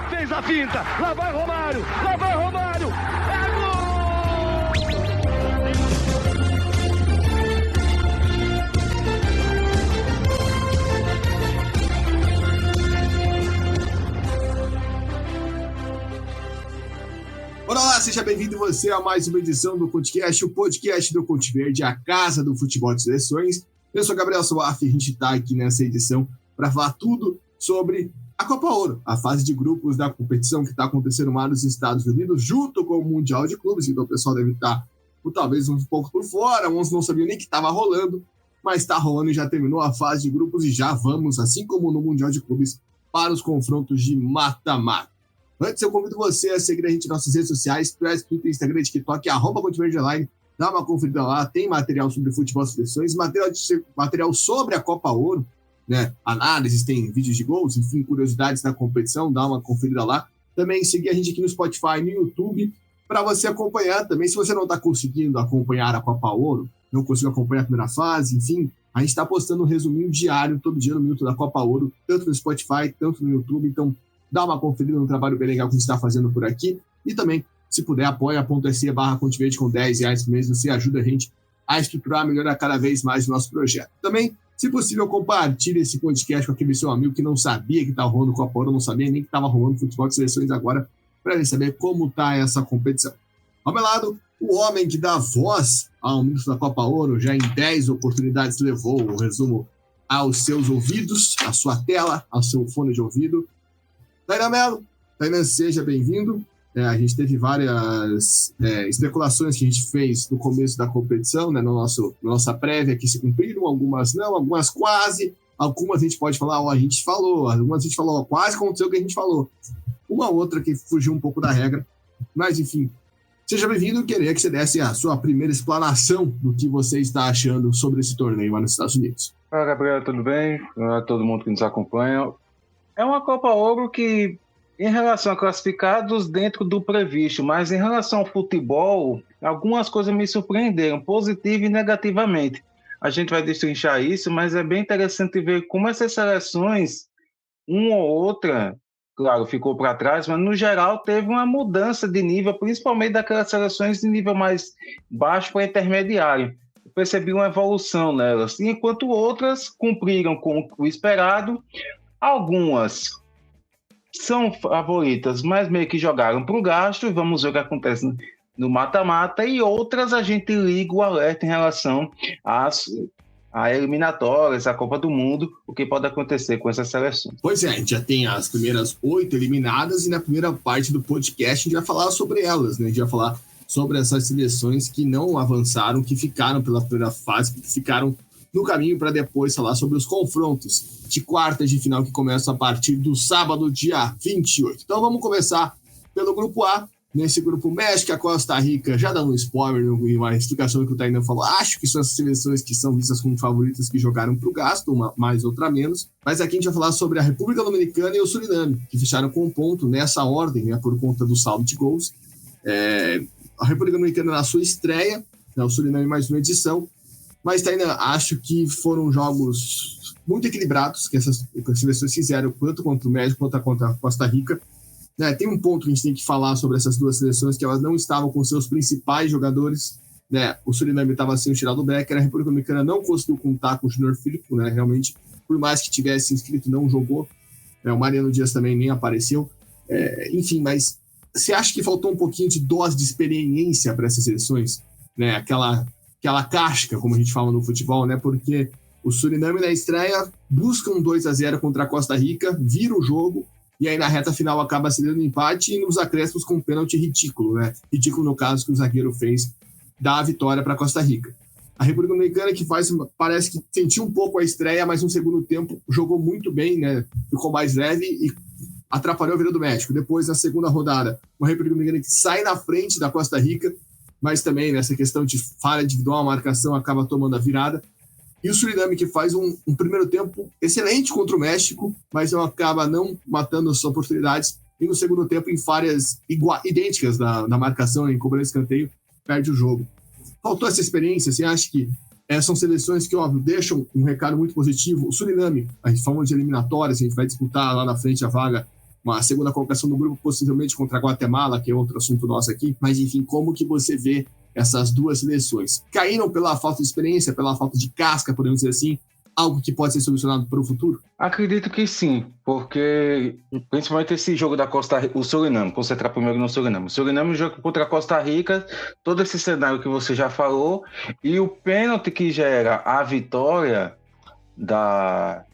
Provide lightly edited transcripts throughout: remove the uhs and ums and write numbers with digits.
Fez a finta, lá vai Romário, é gol! Olá, seja bem-vindo você a mais uma edição do podcast, o podcast do Conte Verde, a casa do futebol de seleções. Eu sou Gabriel Soaf e a gente está aqui nessa edição para falar tudo sobre a Copa Ouro, a fase de grupos da competição que está acontecendo lá nos Estados Unidos, junto com o Mundial de Clubes. Então o pessoal deve estar, talvez, um pouco por fora, uns não sabiam nem que estava rolando, mas está rolando e já terminou a fase de grupos e já vamos, assim como no Mundial de Clubes, para os confrontos de mata-mata. Antes, eu convido você a seguir a gente nas nossas redes sociais, Twitter, Instagram, TikTok, @ConteVerdeLine. Dá uma conferida lá, tem material sobre futebol e seleções, material sobre a Copa Ouro, né? Análises, tem vídeos de gols, enfim, curiosidades da competição, dá uma conferida lá. Também seguir a gente aqui no Spotify, no YouTube, para você acompanhar também. Se você não está conseguindo acompanhar a Copa Ouro, não conseguiu acompanhar a primeira fase, enfim, a gente está postando um resuminho diário, todo dia no minuto da Copa Ouro, tanto no Spotify, tanto no YouTube, então dá uma conferida no trabalho bem legal que a gente está fazendo por aqui. E também, se puder, apoia.se/ConteVerde com R$10 por mês. Você ajuda a gente a estruturar, melhorar cada vez mais o nosso projeto. Também, se possível, compartilhe esse podcast com aquele seu amigo que não sabia que estava rolando Copa Ouro, não sabia nem que estava rolando futebol de seleções agora, para ele saber como está essa competição. Ao meu lado, o homem que dá voz ao minuto da Copa Ouro, já em 10 oportunidades levou o resumo aos seus ouvidos, à sua tela, ao seu fone de ouvido. Tainan Melo, Tainan, seja bem-vindo. A gente teve várias especulações que a gente fez no começo da competição, né, na nossa prévia, que se cumpriram, algumas não, algumas quase, algumas a gente pode falar, a gente falou, algumas a gente falou, quase aconteceu o que a gente falou. Uma outra que fugiu um pouco da regra, mas enfim, seja bem-vindo. Queria que você desse a sua primeira explanação do que você está achando sobre esse torneio lá nos Estados Unidos. Olá, Gabriel, tudo bem? Olá a todo mundo que nos acompanha. É uma Copa Ouro que, em relação a classificados, dentro do previsto, mas em relação ao futebol, algumas coisas me surpreenderam, positiva e negativamente. A gente vai destrinchar isso, mas é bem interessante ver como essas seleções, uma ou outra, claro, ficou para trás, mas no geral teve uma mudança de nível, principalmente daquelas seleções de nível mais baixo para intermediário. Eu percebi uma evolução nelas, enquanto outras cumpriram com o esperado. Algumas são favoritas, mas meio que jogaram para o gasto, e vamos ver o que acontece no mata-mata, e outras a gente liga o alerta em relação a eliminatórias, a Copa do Mundo, o que pode acontecer com essas seleções. Pois é, a gente já tem as primeiras 8 eliminadas, e na primeira parte do podcast a gente vai falar sobre elas, né? A gente vai falar sobre essas seleções que não avançaram, que ficaram pela primeira fase, que ficaram no caminho para depois falar sobre os confrontos de quartas de final que começam a partir do sábado, dia 28. Então vamos começar pelo grupo A. Nesse grupo, México, a Costa Rica, já dando um spoiler e uma explicação do que o Tainan falou, acho que são as seleções que são vistas como favoritas que jogaram para o gasto, uma mais, outra menos. Mas aqui a gente vai falar sobre a República Dominicana e o Suriname, que fecharam com um ponto nessa ordem, né, por conta do saldo de gols. A República Dominicana na sua estreia, né, o Suriname mais uma edição. Mas, Tainan, acho que foram jogos muito equilibrados que essas seleções fizeram, tanto contra o México quanto contra a Costa Rica. Né, tem um ponto que a gente tem que falar sobre essas duas seleções, que elas não estavam com seus principais jogadores. Né? O Suriname estava sem o Geraldo Becker, a República Dominicana não conseguiu contar com o Júnior Firpo, né? Realmente, por mais que tivesse inscrito, não jogou. O Mariano Dias também nem apareceu. Enfim, mas você acha que faltou um pouquinho de dose de experiência para essas seleções? Né? Aquela casca, como a gente fala no futebol, né? Porque o Suriname na estreia busca um 2-0 contra a Costa Rica, vira o jogo, e aí na reta final acaba cedendo empate e nos acréscimos com um pênalti ridículo, né? Ridículo no caso que o zagueiro fez da vitória para a Costa Rica. A República Dominicana que parece que sentiu um pouco a estreia, mas no segundo tempo jogou muito bem, né? Ficou mais leve e atrapalhou a vida do México. Depois, na segunda rodada, uma República Dominicana que sai na frente da Costa Rica, mas também nessa questão de falha individual, a marcação acaba tomando a virada. E o Suriname que faz um primeiro tempo excelente contra o México, mas acaba não matando as oportunidades. E no segundo tempo, em falhas idênticas da marcação, em cobrança de escanteio, perde o jogo. Faltou essa experiência? Você acha que são seleções que, óbvio, deixam um recado muito positivo. O Suriname, a gente falou de eliminatórias, a gente vai disputar lá na frente a vaga, uma segunda colocação do grupo, possivelmente contra a Guatemala, que é outro assunto nosso aqui. Mas, enfim, como que você vê essas duas seleções? Caíram pela falta de experiência, pela falta de casca, podemos dizer assim, algo que pode ser solucionado para o futuro? Acredito que sim, porque principalmente esse jogo da Costa Rica, o Suriname, concentrar primeiro no Suriname. O Suriname joga contra a Costa Rica, todo esse cenário que você já falou, e o pênalti que gera a vitória da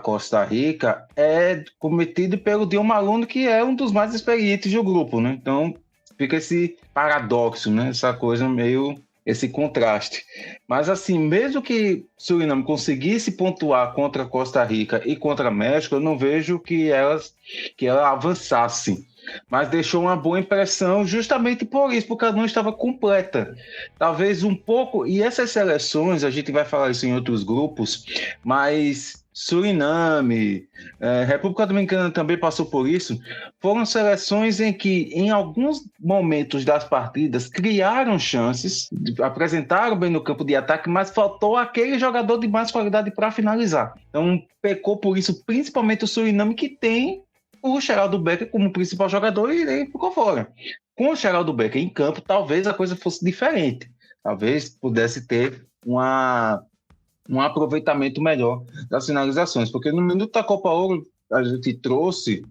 Costa Rica é cometido pelo Dion Maluno, que é um dos mais experientes do grupo, né? Então fica esse paradoxo, né? Essa coisa meio... esse contraste. Mas assim, mesmo que Suriname conseguisse pontuar contra Costa Rica e contra México, eu não vejo que ela avançasse. Mas deixou uma boa impressão justamente por isso, porque ela não estava completa. Talvez um pouco, e essas seleções, a gente vai falar isso em outros grupos, mas Suriname, República Dominicana também passou por isso, foram seleções em que, em alguns momentos das partidas, criaram chances, apresentaram bem no campo de ataque, mas faltou aquele jogador de mais qualidade para finalizar. Então, pecou por isso, principalmente o Suriname, que tem o Geraldo Becker como principal jogador, e ele ficou fora. Com o Geraldo Becker em campo, talvez a coisa fosse diferente. Talvez pudesse ter um aproveitamento melhor das finalizações, porque no minuto da Copa Ouro a gente trouxe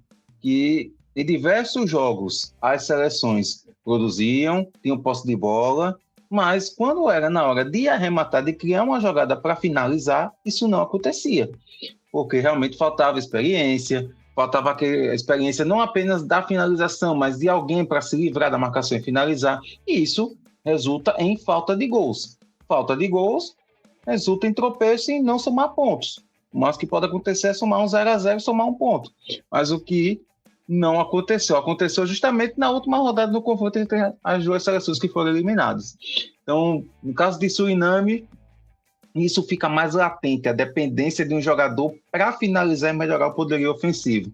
que em diversos jogos as seleções produziam, tinham posse de bola, mas quando era na hora de arrematar, de criar uma jogada para finalizar, isso não acontecia, porque realmente faltava experiência, faltava a experiência não apenas da finalização, mas de alguém para se livrar da marcação e finalizar, e isso resulta em falta de gols. Falta de gols resulta em tropeço e não somar pontos. Mas o que pode acontecer é somar um 0-0 e somar um ponto. Mas o que não aconteceu. Aconteceu justamente na última rodada do confronto entre as duas seleções que foram eliminadas. Então, no caso de Suriname, isso fica mais latente, a dependência de um jogador para finalizar e melhorar o poderio ofensivo.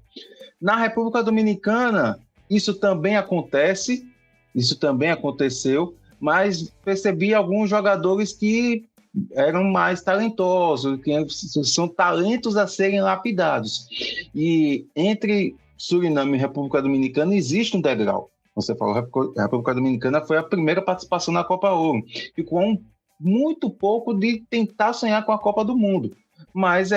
Na República Dominicana, isso também aconteceu, mas percebi alguns jogadores que eram mais talentosos, que são talentos a serem lapidados. E entre Suriname e República Dominicana existe um degrau. Você falou, a República Dominicana foi a primeira participação na Copa Ouro, e com muito pouco de tentar sonhar com a Copa do Mundo. Mas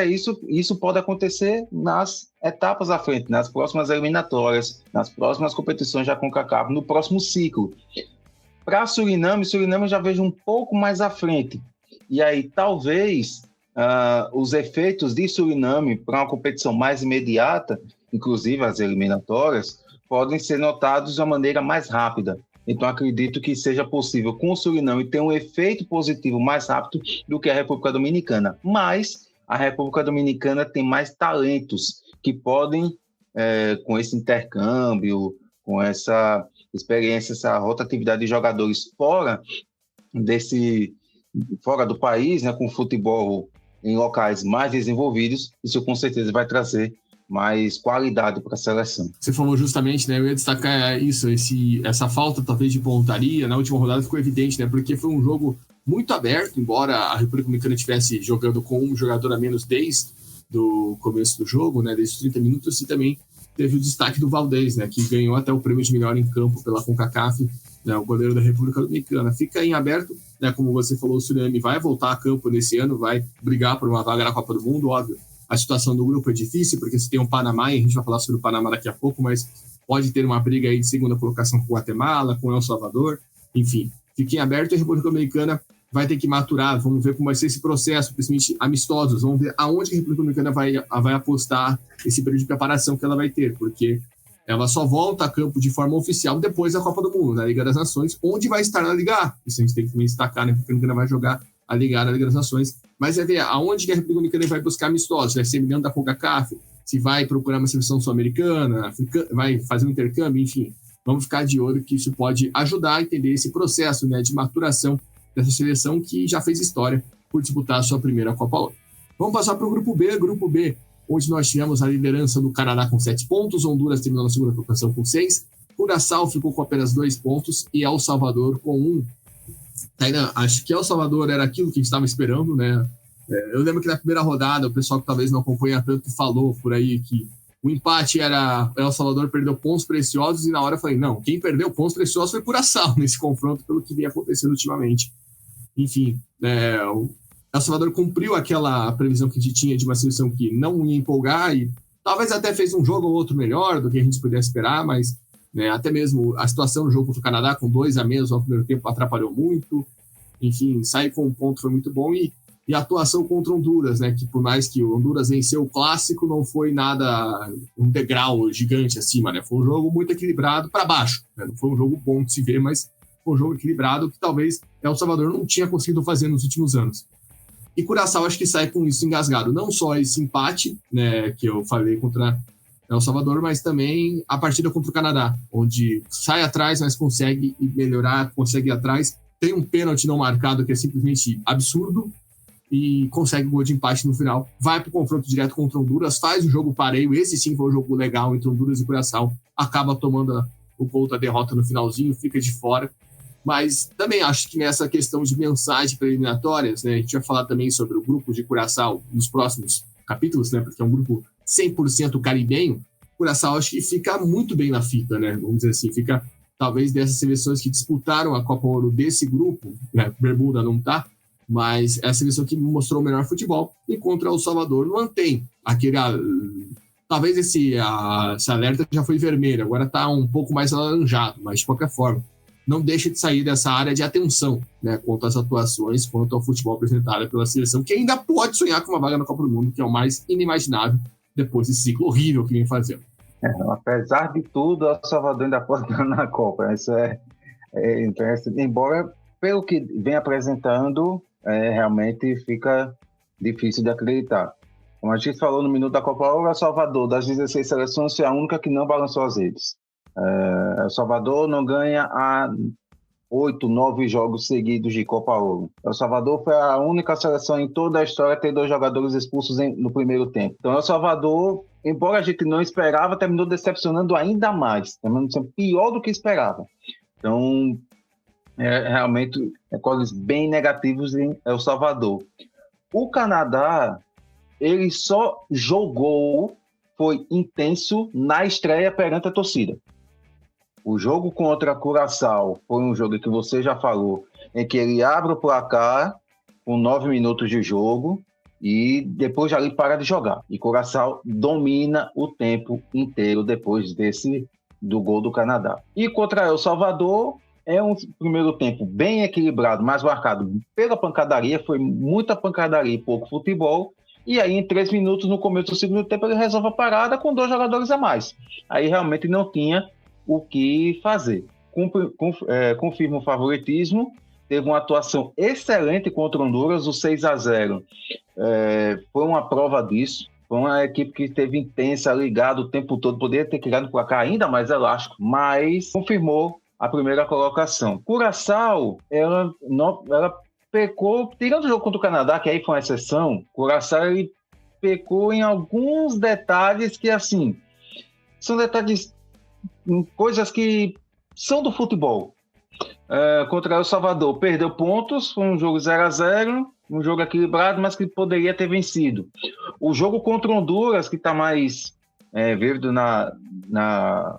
isso pode acontecer nas etapas à frente, nas próximas eliminatórias, nas próximas competições da CONCACAF, no próximo ciclo. Para Suriname eu já vejo um pouco mais à frente. E aí, talvez, os efeitos de Suriname para uma competição mais imediata, inclusive as eliminatórias, podem ser notados de uma maneira mais rápida. Então, acredito que seja possível, com o Suriname, ter um efeito positivo mais rápido do que a República Dominicana. Mas a República Dominicana tem mais talentos que podem, com esse intercâmbio, com essa experiência, essa rotatividade de jogadores fora do país, né, com futebol em locais mais desenvolvidos, isso com certeza vai trazer mais qualidade para a seleção. Você falou justamente, né? Eu ia destacar isso, essa falta talvez de pontaria na última rodada ficou evidente, né? Porque foi um jogo muito aberto, embora a República Dominicana estivesse jogando com um jogador a menos desde o começo do jogo, né? Desde os 30 minutos, e também teve o destaque do Valdez, né? Que ganhou até o prêmio de melhor em campo pela CONCACAF, né? O goleiro da República Dominicana. Fica em aberto, né? Como você falou, o Suriname vai voltar a campo nesse ano, vai brigar por uma vaga na Copa do Mundo, óbvio. A situação do grupo é difícil, porque você tem o Panamá, e a gente vai falar sobre o Panamá daqui a pouco, mas pode ter uma briga aí de segunda colocação com o Guatemala, com o El Salvador, enfim. Fiquem aberto, a República Dominicana vai ter que maturar, vamos ver como vai ser esse processo, principalmente amistosos, vamos ver aonde a República Dominicana vai apostar esse período de preparação que ela vai ter, porque ela só volta a campo de forma oficial depois da Copa do Mundo, na Liga das Nações, onde vai estar na Liga A. Isso a gente tem que também destacar, né? Porque a Dominicana vai jogar a Liga A na Liga das Nações, mas é ver aonde que a República Dominicana vai buscar amistosos, vai ser dentro da CONCACAF, se vai procurar uma seleção sul-americana, vai fazer um intercâmbio, enfim, vamos ficar de olho que isso pode ajudar a entender esse processo, né, de maturação dessa seleção que já fez história por disputar a sua primeira Copa Ouro. Vamos passar para o Grupo B, onde nós tivemos a liderança do Canadá com 7 pontos, Honduras terminou na segunda colocação com 6, Curaçao ficou com apenas 2 pontos e El Salvador com 1. Tainan, acho que El Salvador era aquilo que a gente estava esperando, né? Eu lembro que na primeira rodada, o pessoal que talvez não acompanha tanto falou por aí que o empate era El Salvador perdeu pontos preciosos, e na hora eu falei, não, quem perdeu pontos preciosos foi Curaçao nesse confronto, pelo que vinha acontecendo ultimamente. Enfim, o El Salvador cumpriu aquela previsão que a gente tinha de uma seleção que não ia empolgar e talvez até fez um jogo ou outro melhor do que a gente pudesse esperar, mas até mesmo a situação no jogo contra o Canadá com 2 a menos no primeiro tempo atrapalhou muito. Enfim, sair com um ponto foi muito bom e a atuação contra Honduras, né, que por mais que o Honduras venceu o clássico, não foi nada, um degrau gigante acima, né, foi um jogo muito equilibrado para baixo, né, não foi um jogo bom de se ver, mas foi um jogo equilibrado que talvez El Salvador não tinha conseguido fazer nos últimos anos. E Curaçao acho que sai com isso engasgado, não só esse empate, né, que eu falei contra El Salvador, mas também a partida contra o Canadá, onde sai atrás, mas consegue melhorar, consegue ir atrás, tem um pênalti não marcado que é simplesmente absurdo, e consegue o gol de empate no final, vai para o confronto direto contra Honduras, faz o jogo pareio, esse sim foi um jogo legal entre Honduras e Curaçao, acaba tomando o gol da derrota no finalzinho, fica de fora, mas também acho que nessa questão de mensagem para eliminatórias, né, a gente vai falar também sobre o grupo de Curaçao nos próximos capítulos, né, porque é um grupo 100% caribenho, Curaçao acho que fica muito bem na fita, né, vamos dizer assim, fica talvez dessas seleções que disputaram a Copa Ouro desse grupo, né, Bermuda não tá, mas é a seleção que mostrou o melhor futebol, e contra El Salvador mantém aquele... talvez esse alerta já foi vermelho, agora está um pouco mais alaranjado, mas de qualquer forma, não deixa de sair dessa área de atenção, né, quanto às atuações, quanto ao futebol apresentado pela seleção, que ainda pode sonhar com uma vaga na Copa do Mundo, que é o mais inimaginável depois desse ciclo horrível que vem fazendo. Apesar de tudo, El Salvador ainda pode estar na Copa, isso é interessante, embora pelo que vem apresentando, realmente fica difícil de acreditar. Como a gente falou no Minuto da Copa Ouro, El Salvador, das 16 seleções, foi a única que não balançou as redes. El Salvador não ganha há 8, 9 jogos seguidos de Copa Ouro. El Salvador foi a única seleção em toda a história a ter 2 jogadores expulsos no primeiro tempo. Então, El Salvador, embora a gente não esperava, terminou decepcionando ainda mais, terminou sendo pior do que esperava. Então, realmente coisas bem negativos em El Salvador. O Canadá, ele só jogou, foi intenso na estreia perante a torcida. O jogo contra Curaçao foi um jogo que você já falou, em que ele abre o placar com 9 minutos de jogo e depois ali para de jogar. E Curaçao domina o tempo inteiro depois do gol do Canadá. E contra El Salvador, é um primeiro tempo bem equilibrado, mais marcado pela pancadaria, foi muita pancadaria e pouco futebol, e aí em 3 minutos no começo do segundo tempo ele resolve a parada com 2 jogadores a mais. Aí realmente não tinha o que fazer. Confirma o favoritismo, teve uma atuação excelente contra Honduras, o 6-0 foi uma prova disso. Foi uma equipe que esteve intensa, ligada o tempo todo, poderia ter criado um placar ainda mais elástico, mas confirmou a primeira colocação. Curaçao, ela pecou, tirando o jogo contra o Canadá, que aí foi uma exceção, Curaçao ele pecou em alguns detalhes que, assim, são detalhes, coisas que são do futebol. Contra El Salvador, perdeu pontos, foi um jogo 0-0, um jogo equilibrado, mas que poderia ter vencido. O jogo contra Honduras, que está mais vívido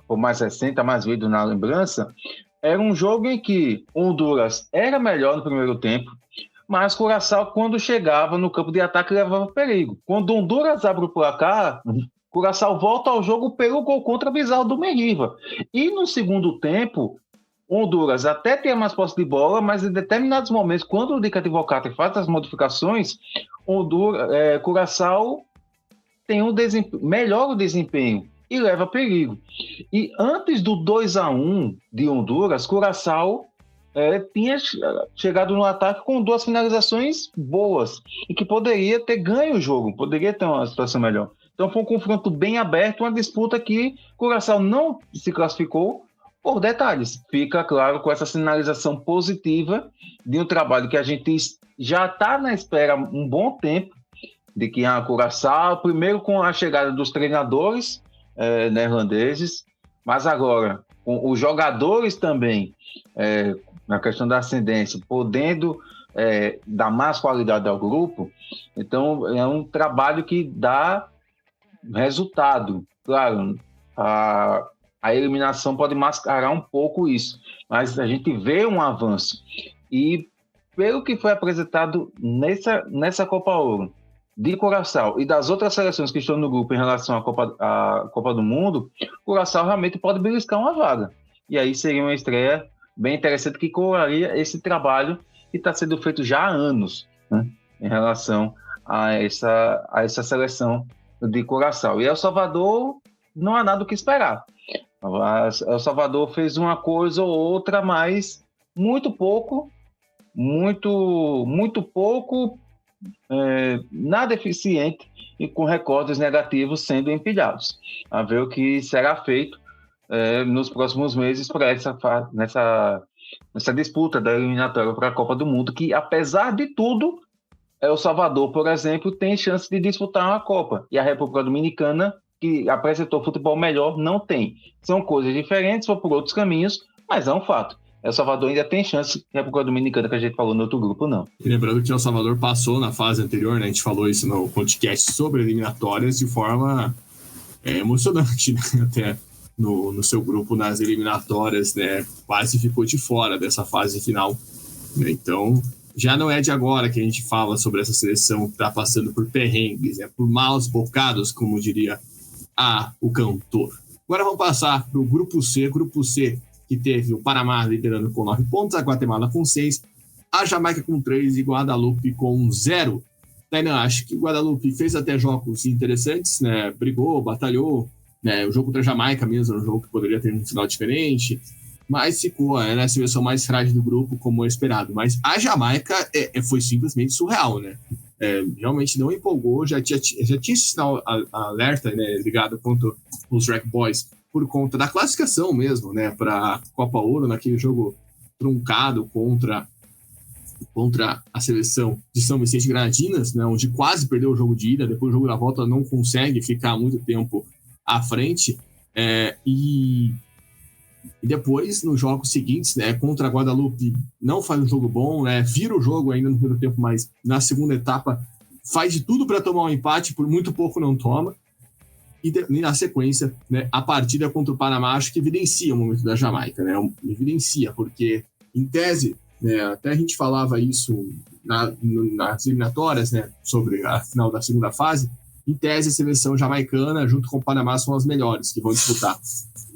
ou mais recente, está mais vívido na lembrança, era um jogo em que Honduras era melhor no primeiro tempo, mas Curaçao, quando chegava no campo de ataque, levava perigo. Quando Honduras abre o placar, Curaçao volta ao jogo pelo gol contra Bizarro do Meriva. E no segundo tempo, Honduras até tem mais posse de bola, mas em determinados momentos, quando o Dica Advocati faz as modificações, Curaçao tem melhora o desempenho e leva perigo. E antes do 2-1 de Honduras, Curaçao tinha chegado no ataque com 2 finalizações boas e que poderia ter ganho o jogo, poderia ter uma situação melhor. Então foi um confronto bem aberto, uma disputa que Curaçao não se classificou por detalhes. Fica claro com essa sinalização positiva de um trabalho que a gente já está na espera há um bom tempo, de que a Curaçao, primeiro com a chegada dos treinadores neerlandeses, mas agora com os jogadores também na questão da ascendência, podendo dar mais qualidade ao grupo, então é um trabalho que dá resultado. Claro, a eliminação pode mascarar um pouco isso, mas a gente vê um avanço. E pelo que foi apresentado nessa Copa Ouro, de Curaçao e das outras seleções que estão no grupo em relação à Copa do Mundo, Curaçao realmente pode beliscar uma vaga. E aí seria uma estreia bem interessante que coroaria esse trabalho que está sendo feito já há anos, né, em relação a essa seleção de Curaçao. E El Salvador não há nada o que esperar. El Salvador fez uma coisa ou outra, mas muito pouco, nada eficiente e com recordes negativos sendo empilhados. A ver o que será feito nos próximos meses para nessa disputa da eliminatória para a Copa do Mundo, que, apesar de tudo, El Salvador, por exemplo, tem chance de disputar uma Copa. E a República Dominicana, que apresentou futebol melhor, não tem. São coisas diferentes, ou por outros caminhos, mas é um fato. El Salvador ainda tem chance, a República Dominicana, que a gente falou no outro grupo, não. E lembrando que El Salvador passou na fase anterior, né? A gente falou isso no podcast sobre eliminatórias de forma emocionante, né? Até no seu grupo nas eliminatórias, né? Quase ficou de fora dessa fase final. Né? Então, já não é de agora que a gente fala sobre essa seleção que está passando por perrengues, né? Por maus bocados, como diria o cantor. Agora vamos passar para o Grupo C. Grupo C, que teve o Panamá liderando com 9 pontos, a Guatemala com 6, a Jamaica com 3 e Guadalupe com 0. Tainan, acho que Guadalupe fez até jogos interessantes, né? Brigou, batalhou, né? O jogo contra a Jamaica mesmo era um jogo que poderia ter um final diferente, mas ficou na seleção mais frágil do grupo, como esperado. Mas a Jamaica foi simplesmente surreal, né? Realmente não empolgou, já tinha esse sinal alerta, né, ligado contra os Rec Boys, por conta da classificação mesmo, né, para a Copa Ouro, naquele jogo truncado contra a seleção de São Vicente e Granadinas, né, onde quase perdeu o jogo de ida, depois o jogo da volta não consegue ficar muito tempo à frente, e depois, nos jogos seguintes, né, contra a Guadalupe, não faz um jogo bom, né, vira o jogo ainda no primeiro tempo, mas na segunda etapa faz de tudo para tomar um empate, por muito pouco não toma. E na sequência, né, a partida contra o Panamá, acho que evidencia o momento da Jamaica, né? Evidencia, porque, em tese, né, até a gente falava isso nas eliminatórias, né, sobre a final da segunda fase, em tese a seleção jamaicana, junto com o Panamá, são as melhores que vão disputar.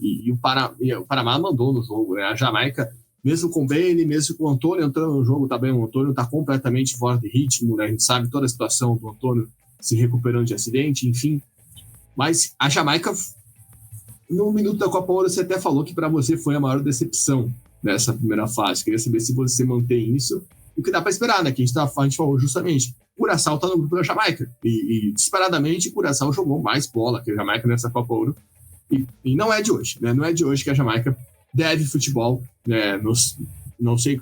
E o Panamá mandou no jogo, né? A Jamaica, mesmo com o Bailey, mesmo com o Antônio entrando no jogo, também o Antônio está completamente fora de ritmo, né? A gente sabe toda a situação do Antônio se recuperando de acidente, enfim. Mas a Jamaica, no minuto da Copa Ouro, você até falou que para você foi a maior decepção nessa primeira fase. Queria saber se você mantém isso. O que dá para esperar, né? Que a gente falou justamente. Curaçao está no grupo da Jamaica. E disparadamente, Curaçao jogou mais bola que a Jamaica nessa Copa Ouro. E não é de hoje, né? Não é de hoje que a Jamaica deve futebol. Né? Não sei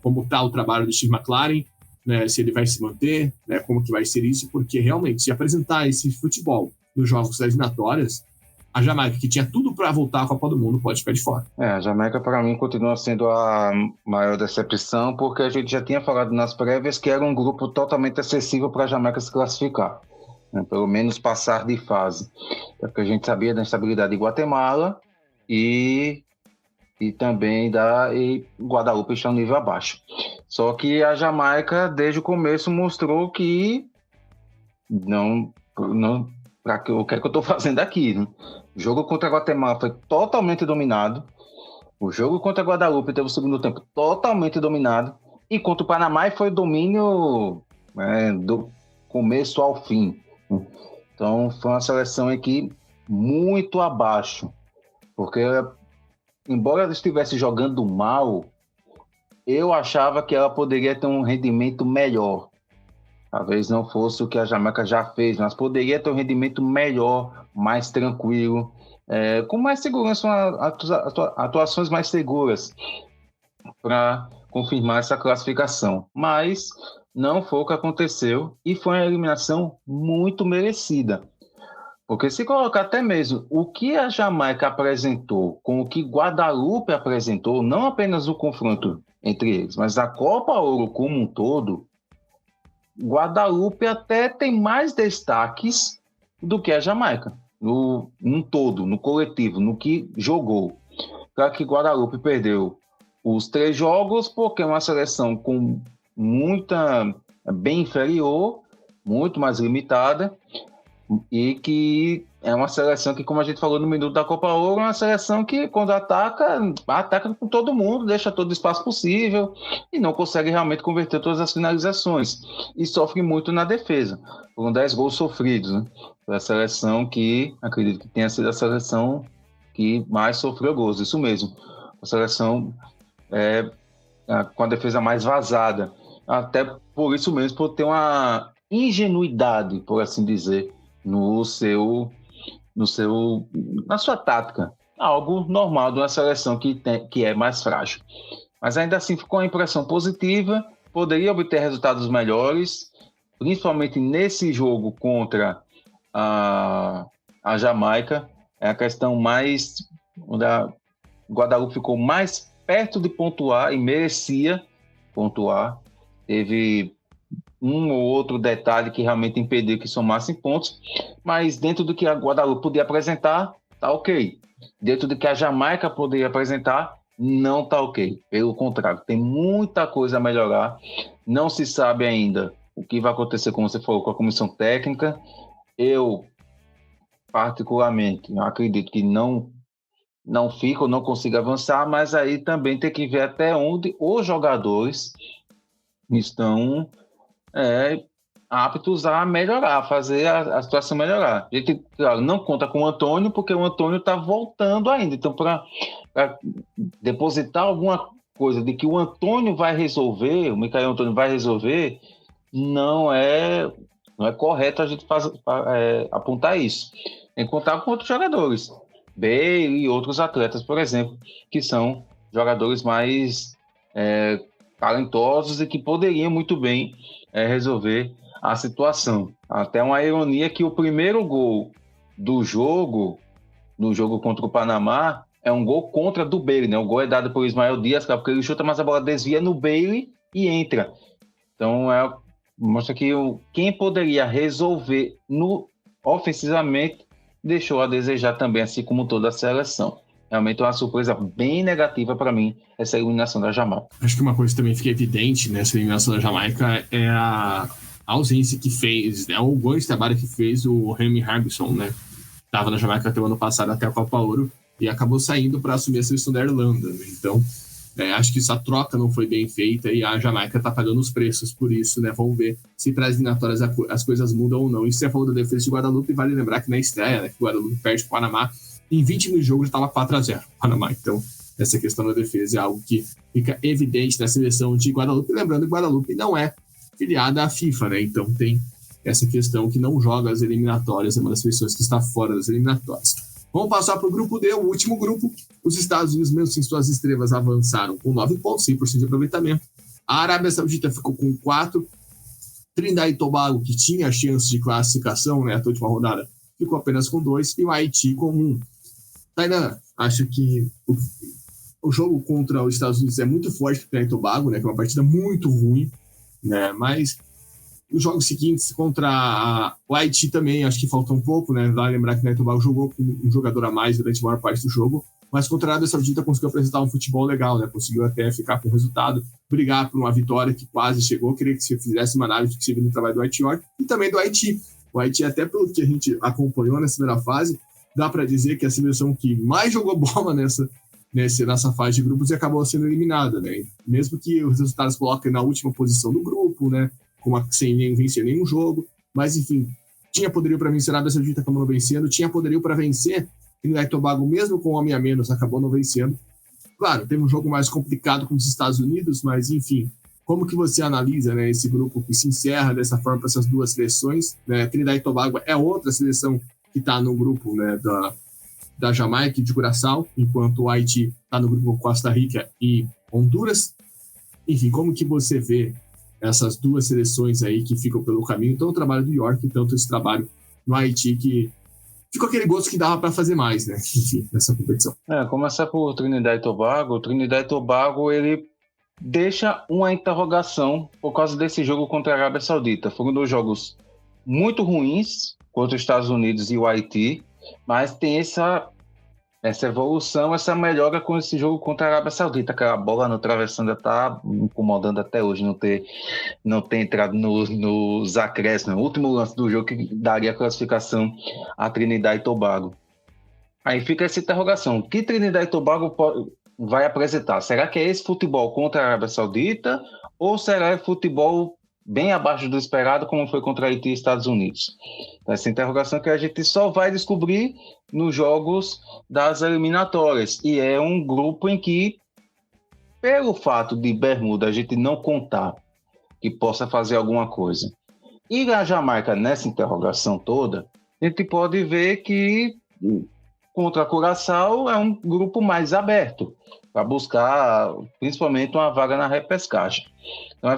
como está o trabalho do Steve McLaren, né? Se ele vai se manter, né? Como que vai ser isso, porque realmente, se apresentar esse futebol nos jogos eliminatórias, a Jamaica, que tinha tudo para voltar à Copa do Mundo, pode ficar de fora. A Jamaica, para mim, continua sendo a maior decepção, porque a gente já tinha falado nas prévias que era um grupo totalmente acessível para a Jamaica se classificar, né? Pelo menos passar de fase. Porque a gente sabia da instabilidade de Guatemala e também e Guadalupe está um nível abaixo. Só que a Jamaica, desde o começo, mostrou que o que é que eu estou fazendo aqui, né? O jogo contra a Guatemala foi totalmente dominado. O jogo contra a Guadalupe teve o segundo tempo totalmente dominado. E contra o Panamá foi domínio do começo ao fim. Então foi uma seleção aqui muito abaixo. Porque, embora ela estivesse jogando mal, eu achava que ela poderia ter um rendimento melhor. Talvez não fosse o que a Jamaica já fez, mas poderia ter um rendimento melhor, mais tranquilo, com mais segurança, atuações mais seguras para confirmar essa classificação. Mas não foi o que aconteceu e foi uma eliminação muito merecida. Porque se colocar até mesmo o que a Jamaica apresentou com o que Guadalupe apresentou, não apenas o confronto entre eles. Mas a Copa Ouro como um todo, Guadalupe até tem mais destaques do que a Jamaica, no todo, no coletivo, no que jogou. Claro que Guadalupe perdeu os 3 jogos, porque é uma seleção com bem inferior, muito mais limitada, e que é uma seleção que, como a gente falou no minuto da Copa Ouro, é uma seleção que, quando ataca com todo mundo, deixa todo o espaço possível e não consegue realmente converter todas as finalizações. E sofre muito na defesa. Foram 10 gols sofridos, né? Foi a seleção que, acredito que tenha sido a seleção que mais sofreu gols, isso mesmo. A seleção com a defesa mais vazada. Até por isso mesmo, por ter uma ingenuidade, por assim dizer, na sua tática. Algo normal de uma seleção que é mais frágil. Mas ainda assim ficou uma impressão positiva, poderia obter resultados melhores, principalmente nesse jogo contra a Jamaica. É a questão mais... onde a Guadalupe ficou mais perto de pontuar e merecia pontuar. Teve um ou outro detalhe que realmente impediu que somassem pontos, mas dentro do que a Guadalupe podia apresentar, tá ok. Dentro do que a Jamaica poderia apresentar, não tá ok. Pelo contrário, tem muita coisa a melhorar. Não se sabe ainda o que vai acontecer, como você falou, com a comissão técnica. Eu, particularmente, acredito que não fica ou não consiga avançar, mas aí também tem que ver até onde os jogadores estão aptos a melhorar, a fazer a situação melhorar. A gente, claro, não conta com o Antônio, porque o Antônio está voltando ainda. Então, para depositar alguma coisa de que o Antônio vai resolver, o Micael Antônio vai resolver, não é correto a gente apontar isso. Tem que contar com outros jogadores. Bale e outros atletas, por exemplo, que são jogadores mais talentosos e que poderiam muito bem resolver a situação. Até uma ironia que o primeiro gol do jogo contra o Panamá, é um gol contra do Bale, né? O gol é dado por Ismael Dias, porque ele chuta, mas a bola desvia no Bale e entra. Então, mostra que quem poderia resolver ofensivamente deixou a desejar também, assim como toda a seleção. Realmente é uma surpresa bem negativa para mim, essa eliminação da Jamaica. Acho que uma coisa que também fica evidente nessa eliminação da Jamaica é a ausência que fez, o grande trabalho que fez o Remy Harbison, né? Estava na Jamaica até o ano passado, até a Copa Ouro, e acabou saindo para assumir a seleção da Irlanda, né? Então, acho que essa troca não foi bem feita e a Jamaica está pagando os preços por isso, né? Vamos ver se para as eliminatórias as coisas mudam ou não. E você falou da defesa de Guadalupe, vale lembrar que na estreia, né, que o Guadalupe perde o Panamá, em 20 mil jogos já estava 4-0 o Panamá. Então, essa questão da defesa é algo que fica evidente na seleção de Guadalupe. Lembrando que Guadalupe não é filiada à FIFA, né? Então tem essa questão que não joga as eliminatórias, é uma das seleções que está fora das eliminatórias. Vamos passar para o grupo D, o último grupo. Os Estados Unidos, mesmo sem suas estrelas, avançaram com 9 pontos, 100% de aproveitamento. A Arábia Saudita ficou com 4. Trindade e Tobago, que tinha chance de classificação, né, até a última rodada, ficou apenas com 2. E o Haiti com 1. Tainan, acho que o jogo contra os Estados Unidos é muito forte para o Trindade e Tobago, né, que é uma partida muito ruim, né, mas os jogos seguintes contra o Haiti também, acho que falta um pouco, né? Vale lembrar que o Trinidad e Tobago jogou com um jogador a mais durante a maior parte do jogo, mas contra a Arábia Saudita conseguiu apresentar um futebol legal, né? Conseguiu até ficar com o resultado, brigar por uma vitória que quase chegou. Queria que você fizesse uma análise que você viu no trabalho do Haiti e também do Haiti. O Haiti, até pelo que a gente acompanhou nessa primeira fase, dá para dizer que a seleção que mais jogou bola nessa fase de grupos e acabou sendo eliminada, né? Mesmo que os resultados coloquem na última posição do grupo, né? Sem nem vencer nenhum jogo, mas enfim, tinha poderio para vencer a Arábia Saudita, acabou não vencendo, tinha poderio para vencer Trinidad e Tobago, mesmo com um homem a menos, acabou não vencendo. Claro, teve um jogo mais complicado com os Estados Unidos, mas enfim, como que você analisa, né, esse grupo que se encerra dessa forma para essas duas seleções, né? Trinidad e Tobago é outra seleção que está no grupo, né, da Jamaica e de Curaçao, enquanto o Haiti está no grupo Costa Rica e Honduras. Enfim, como que você vê essas duas seleções aí que ficam pelo caminho, tanto o trabalho do York, tanto esse trabalho no Haiti, que ficou aquele gosto que dava para fazer mais, né? Enfim, nessa competição. Começar por Trinidad e Tobago. O Trinidad e Tobago, ele deixa uma interrogação por causa desse jogo contra a Arábia Saudita. Foram 2 jogos muito ruins contra os Estados Unidos e o Haiti, mas tem essa evolução, essa melhora com esse jogo contra a Arábia Saudita. Aquela bola no travessão ainda está incomodando até hoje, não ter entrado nos acréscimos, no último lance do jogo que daria a classificação a Trinidad e Tobago. Aí fica essa interrogação, o que Trinidad e Tobago vai apresentar? Será que é esse futebol contra a Arábia Saudita ou será futebol bem abaixo do esperado, como foi contra Haiti e Estados Unidos? Essa interrogação que a gente só vai descobrir nos jogos das eliminatórias. E é um grupo em que, pelo fato de Bermuda a gente não contar que possa fazer alguma coisa, e a Jamaica nessa interrogação toda, a gente pode ver que contra a Curaçao é um grupo mais aberto para buscar principalmente uma vaga na repescagem. Então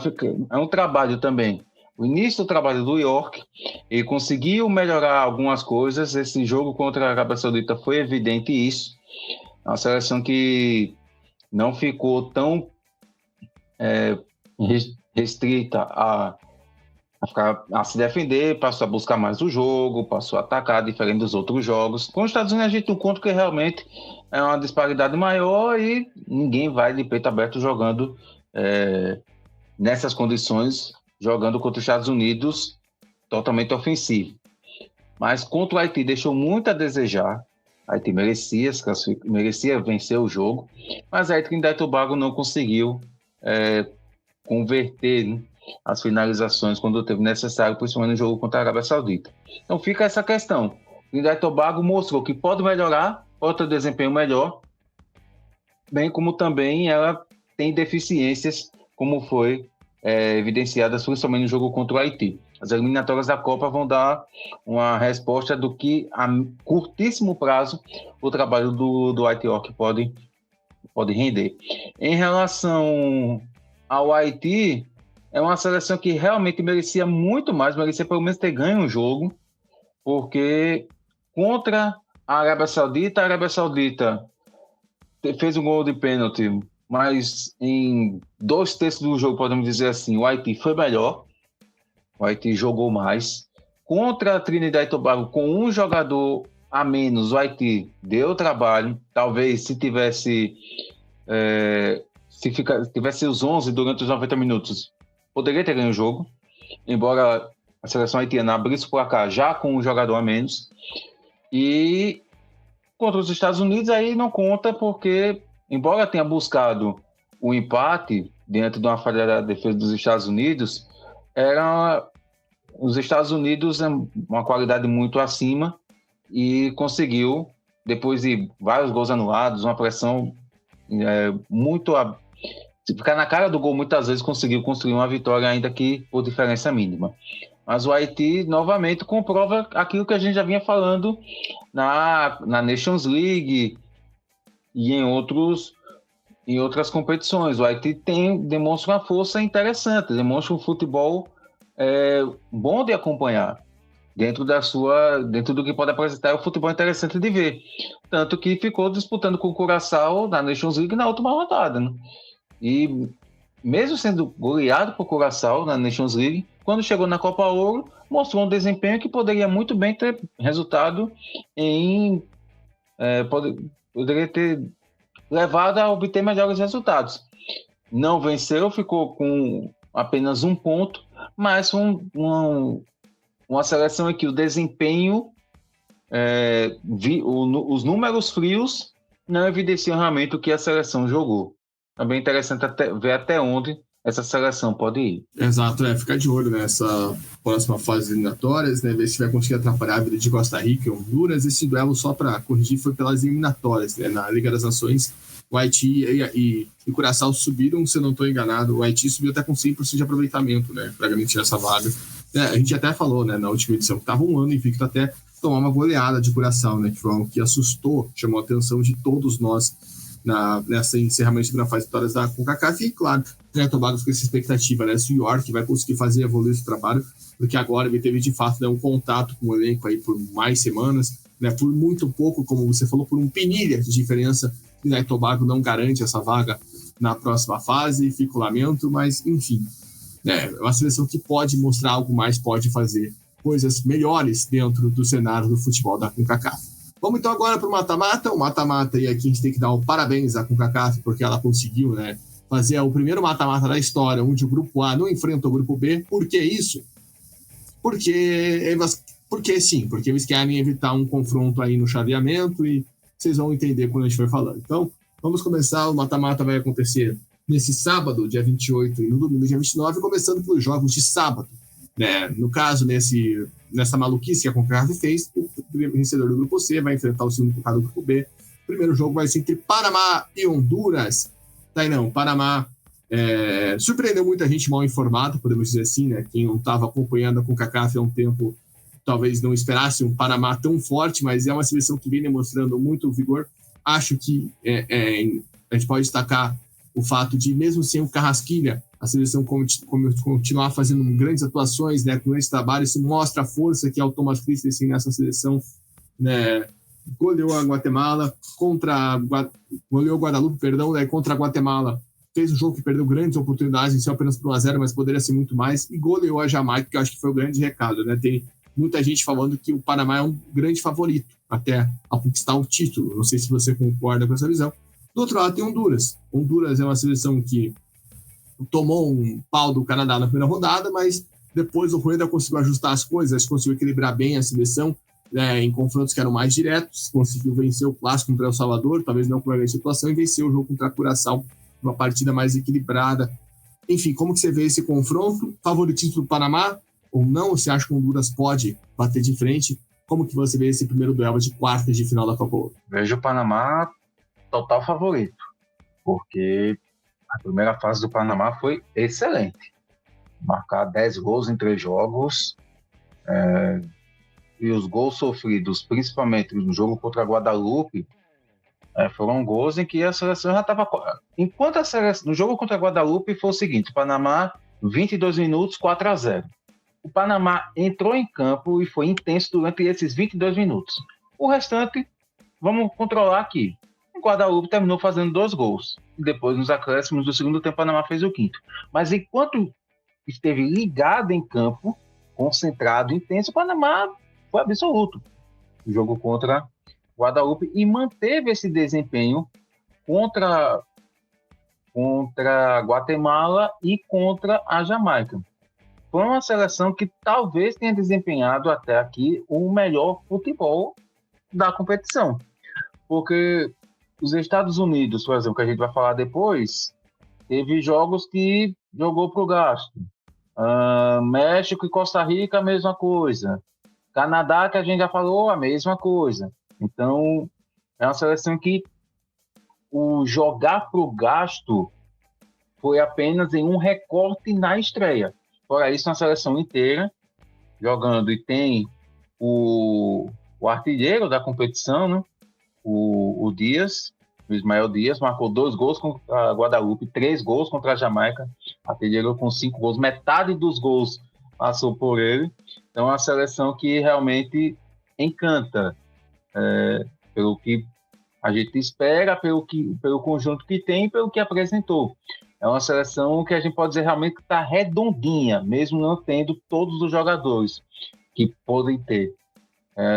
é um trabalho também. O início do trabalho do York, ele conseguiu melhorar algumas coisas. Esse jogo contra a Arábia Saudita foi evidente isso. É uma seleção que não ficou tão restrita a se defender, passou a buscar mais o jogo, passou a atacar, diferente dos outros jogos. Com os Estados Unidos a gente encontra que realmente é uma disparidade maior e ninguém vai de peito aberto jogando nessas condições, jogando contra os Estados Unidos totalmente ofensivo. Mas contra o Haiti deixou muito a desejar. O Haiti merecia vencer o jogo, mas a Trinidad e Tobago não conseguiu converter as finalizações quando teve necessário, principalmente no jogo contra a Arábia Saudita. Então fica essa questão. Trinidad e Tobago mostrou que pode melhorar, pode ter desempenho melhor, bem como também ela tem deficiências, como foi evidenciadas principalmente no jogo contra o Haiti. As eliminatórias da Copa vão dar uma resposta do que a curtíssimo prazo o trabalho do Haiti York pode render. Em relação ao Haiti, é uma seleção que realmente merecia muito mais, merecia pelo menos ter ganho um jogo, porque contra a Arábia Saudita fez um gol de pênalti, mas em 2/3 do jogo, podemos dizer assim, o Haiti foi melhor, o Haiti jogou mais. Contra a Trinidad e Tobago, com um jogador a menos, o Haiti deu trabalho. Talvez se tivesse os 11 durante os 90 minutos, poderia ter ganho o jogo, embora a seleção haitiana abrisse o placar já com um jogador a menos. E contra os Estados Unidos aí não conta, porque embora tenha buscado o empate dentro de uma falha da defesa dos Estados Unidos, os Estados Unidos é uma qualidade muito acima e conseguiu, depois de vários gols anulados, uma pressão ficar na cara do gol muitas vezes, conseguiu construir uma vitória, ainda que por diferença mínima. Mas o Haiti novamente comprova aquilo que a gente já vinha falando na Nations League e em outras competições. O Haiti demonstra uma força interessante, demonstra um futebol bom de acompanhar. Dentro do que pode apresentar, é um futebol interessante de ver. Tanto que ficou disputando com o Curaçao na Nations League na última rodada, né? E mesmo sendo goleado por Curaçao na Nations League, quando chegou na Copa Ouro, mostrou um desempenho que poderia muito bem ter resultado poderia ter levado a obter melhores resultados. Não venceu, ficou com apenas 1 ponto, mas uma seleção em que o desempenho, os números frios não evidenciam realmente o que a seleção jogou. É bem interessante ver até onde essa seleção pode ir. Exato, ficar de olho nessa próxima fase eliminatórias, né? Ver se vai conseguir atrapalhar a vida de Costa Rica e Honduras. Esse duelo, só para corrigir, foi pelas eliminatórias, né? Na Liga das Nações, o Haiti e Curaçao subiram, se eu não estou enganado, o Haiti subiu até com 100% de aproveitamento, né? Para garantir essa vaga. A gente até falou, né, na última edição, que estava um ano invicto até tomar uma goleada de Curaçao, né? Que foi algo que assustou, chamou a atenção de todos nós nessa encerramento da fase de vitórias da CONCACAF. E, claro, Trinidad e Tobago com essa expectativa, né? Se o York vai conseguir fazer evoluir esse trabalho, porque agora ele teve, de fato, um contato com o elenco aí por mais semanas, né? Por muito pouco, como você falou, por um pinilha de diferença, Trinidad e Tobago não garante essa vaga na próxima fase, fica o lamento, mas enfim, é uma seleção que pode mostrar algo mais, pode fazer coisas melhores dentro do cenário do futebol da CONCACAF. Vamos então agora para o mata-mata. O mata-mata, e aqui a gente tem que dar um parabéns à CONCACAF, porque ela conseguiu, né, fazer o primeiro mata-mata da história, onde o grupo A não enfrenta o grupo B. Por que isso? Porque eles querem evitar um confronto aí no chaveamento, e vocês vão entender quando a gente for falando. Então, vamos começar. O mata-mata vai acontecer nesse sábado, dia 28, e no domingo, dia 29, começando pelos jogos de sábado. Né? No caso, nessa maluquice que a CONCACAF fez, o vencedor do grupo C vai enfrentar o segundo colocado do grupo B. O primeiro jogo vai ser entre Panamá e Honduras. Tainão, Panamá surpreendeu muita gente mal informada, podemos dizer assim, né? Quem não estava acompanhando a CONCACAF há um tempo talvez não esperasse um Panamá tão forte, mas é uma seleção que vem demonstrando muito vigor. Acho que a gente pode destacar o fato de, mesmo sem o Carrasquilha, a seleção continuar fazendo grandes atuações, né, com grandes trabalhos. Isso mostra a força que é o Thomas Christensen nessa seleção, né? Goleou a Guatemala goleou o Guadalupe, né, contra a Guatemala. Fez um jogo que perdeu grandes oportunidades, venceu apenas por 1-0, mas poderia ser muito mais, e goleou a Jamaica, que eu acho que foi o grande recado, né? Tem muita gente falando que o Panamá é um grande favorito até a conquistar o título. Não sei se você concorda com essa visão. Do outro lado tem Honduras. Honduras é uma seleção que tomou um pau do Canadá na primeira rodada, mas depois o Rueda conseguiu ajustar as coisas, conseguiu equilibrar bem a seleção, né, em confrontos que eram mais diretos, conseguiu vencer o clássico contra El Salvador, talvez não com uma grande situação, e venceu o jogo contra a Curaçao, uma partida mais equilibrada. Enfim, como que você vê esse confronto? Favoritismo do Panamá ou não? Você acha que o Honduras pode bater de frente? Como que você vê esse primeiro duelo de quartas de final da Copa Ouro? Vejo o Panamá total favorito, porque a primeira fase do Panamá foi excelente. Marcar 10 gols em 3 jogos, e os gols sofridos, principalmente no jogo contra a Guadalupe, foram gols em que a seleção já estava... Enquanto a seleção, no jogo contra a Guadalupe foi o seguinte: Panamá, 22 minutos, 4-0. O Panamá entrou em campo e foi intenso durante esses 22 minutos. O restante, vamos controlar aqui. O Guadalupe terminou fazendo 2 gols. E depois, nos acréscimos do segundo tempo, o Panamá fez o 5º. Mas enquanto esteve ligado em campo, concentrado, intenso, o Panamá foi absoluto. O jogo contra Guadalupe, e manteve esse desempenho contra Guatemala e contra a Jamaica. Foi uma seleção que talvez tenha desempenhado até aqui o melhor futebol da competição. Porque os Estados Unidos, por exemplo, que a gente vai falar depois, teve jogos que jogou para o gasto. México e Costa Rica, a mesma coisa. Canadá, que a gente já falou, a mesma coisa. Então, é uma seleção que o jogar para o gasto foi apenas em um recorte na estreia. Fora isso, uma seleção inteira jogando, e tem o artilheiro da competição, né? O Dias, o Ismael Dias, marcou 2 gols contra a Guadalupe, 3 gols contra a Jamaica, artilheiro com 5 gols, metade dos gols passou por ele. Então é uma seleção que realmente encanta, pelo que a gente espera, pelo conjunto que tem, pelo que apresentou. É uma seleção que a gente pode dizer realmente que está redondinha, mesmo não tendo todos os jogadores que podem ter.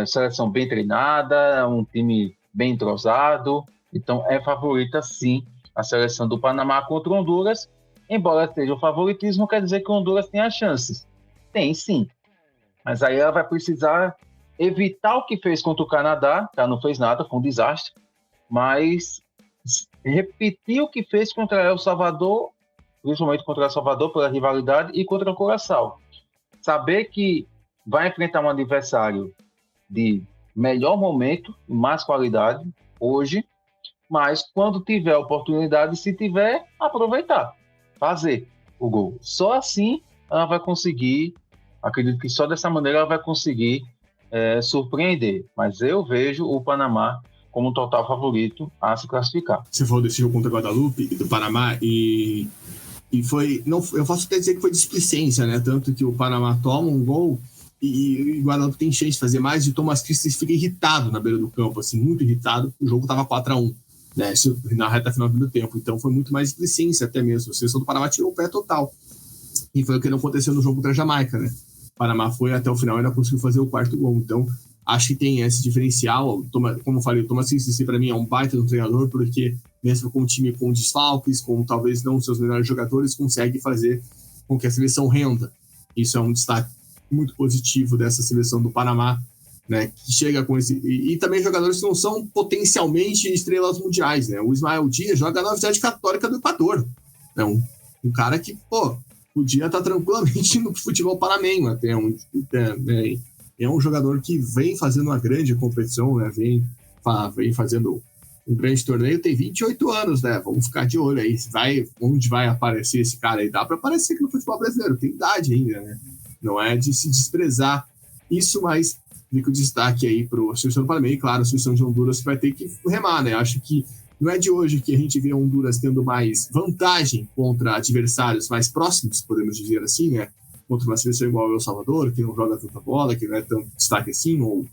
Seleção bem treinada, um time bem entrosado, então é favorita sim a seleção do Panamá contra Honduras. Embora seja o favoritismo, quer dizer que Honduras tem as chances. Tem sim, mas aí ela vai precisar evitar o que fez contra o Canadá, que ela não fez nada, foi um desastre, mas repetir o que fez contra El Salvador, principalmente contra El Salvador pela rivalidade, e contra o Curaçao. Saber que vai enfrentar um adversário de melhor momento, mais qualidade hoje, mas quando tiver oportunidade, se tiver, aproveitar, fazer o gol. Só assim ela vai conseguir, acredito que só dessa maneira ela vai conseguir surpreender. Mas eu vejo o Panamá como um total favorito a se classificar. Você falou desse jogo contra o Guadalupe e do Panamá, e foi, não, eu posso até dizer que foi displicência, né? Tanto que o Panamá toma um gol e o Guadalupe tem chance de fazer mais, e o Thomas Christensen fica irritado na beira do campo, assim, muito irritado. O jogo estava 4-1. né, na reta final do tempo. Então foi muito mais eficiência até mesmo. A seleção do Panamá tirou o pé total. E foi o que não aconteceu no jogo contra a Jamaica, né? O Panamá foi até o final e ainda conseguiu fazer o quarto gol. Então, acho que tem esse diferencial. Como eu falei, o Thomas Sissi, para mim, é um baita do treinador, porque mesmo com um time com desfalques, com talvez não seus melhores jogadores, consegue fazer com que a seleção renda. Isso é um destaque muito positivo dessa seleção do Panamá, né? Que chega com esse... E também jogadores que não são potencialmente estrelas mundiais, né? O Ismael Dias joga na Universidade Católica do Equador. É um cara que, podia estar tranquilamente no futebol panamenho até. É um jogador que vem fazendo uma grande competição, né? Vem fazendo um grande torneio, tem 28 anos, né? Vamos ficar de olho aí. Onde vai aparecer esse cara aí? Dá para aparecer aqui no futebol brasileiro, tem idade ainda, né? Não é de se desprezar isso, mas fica o destaque aí para a seleção do Panamá. E claro, a seleção de Honduras vai ter que remar, né? Acho que não é de hoje que a gente vê a Honduras tendo mais vantagem contra adversários mais próximos, podemos dizer assim, né? Contra uma seleção igual ao El Salvador, que não joga tanta bola, que não é tão destaque assim, ou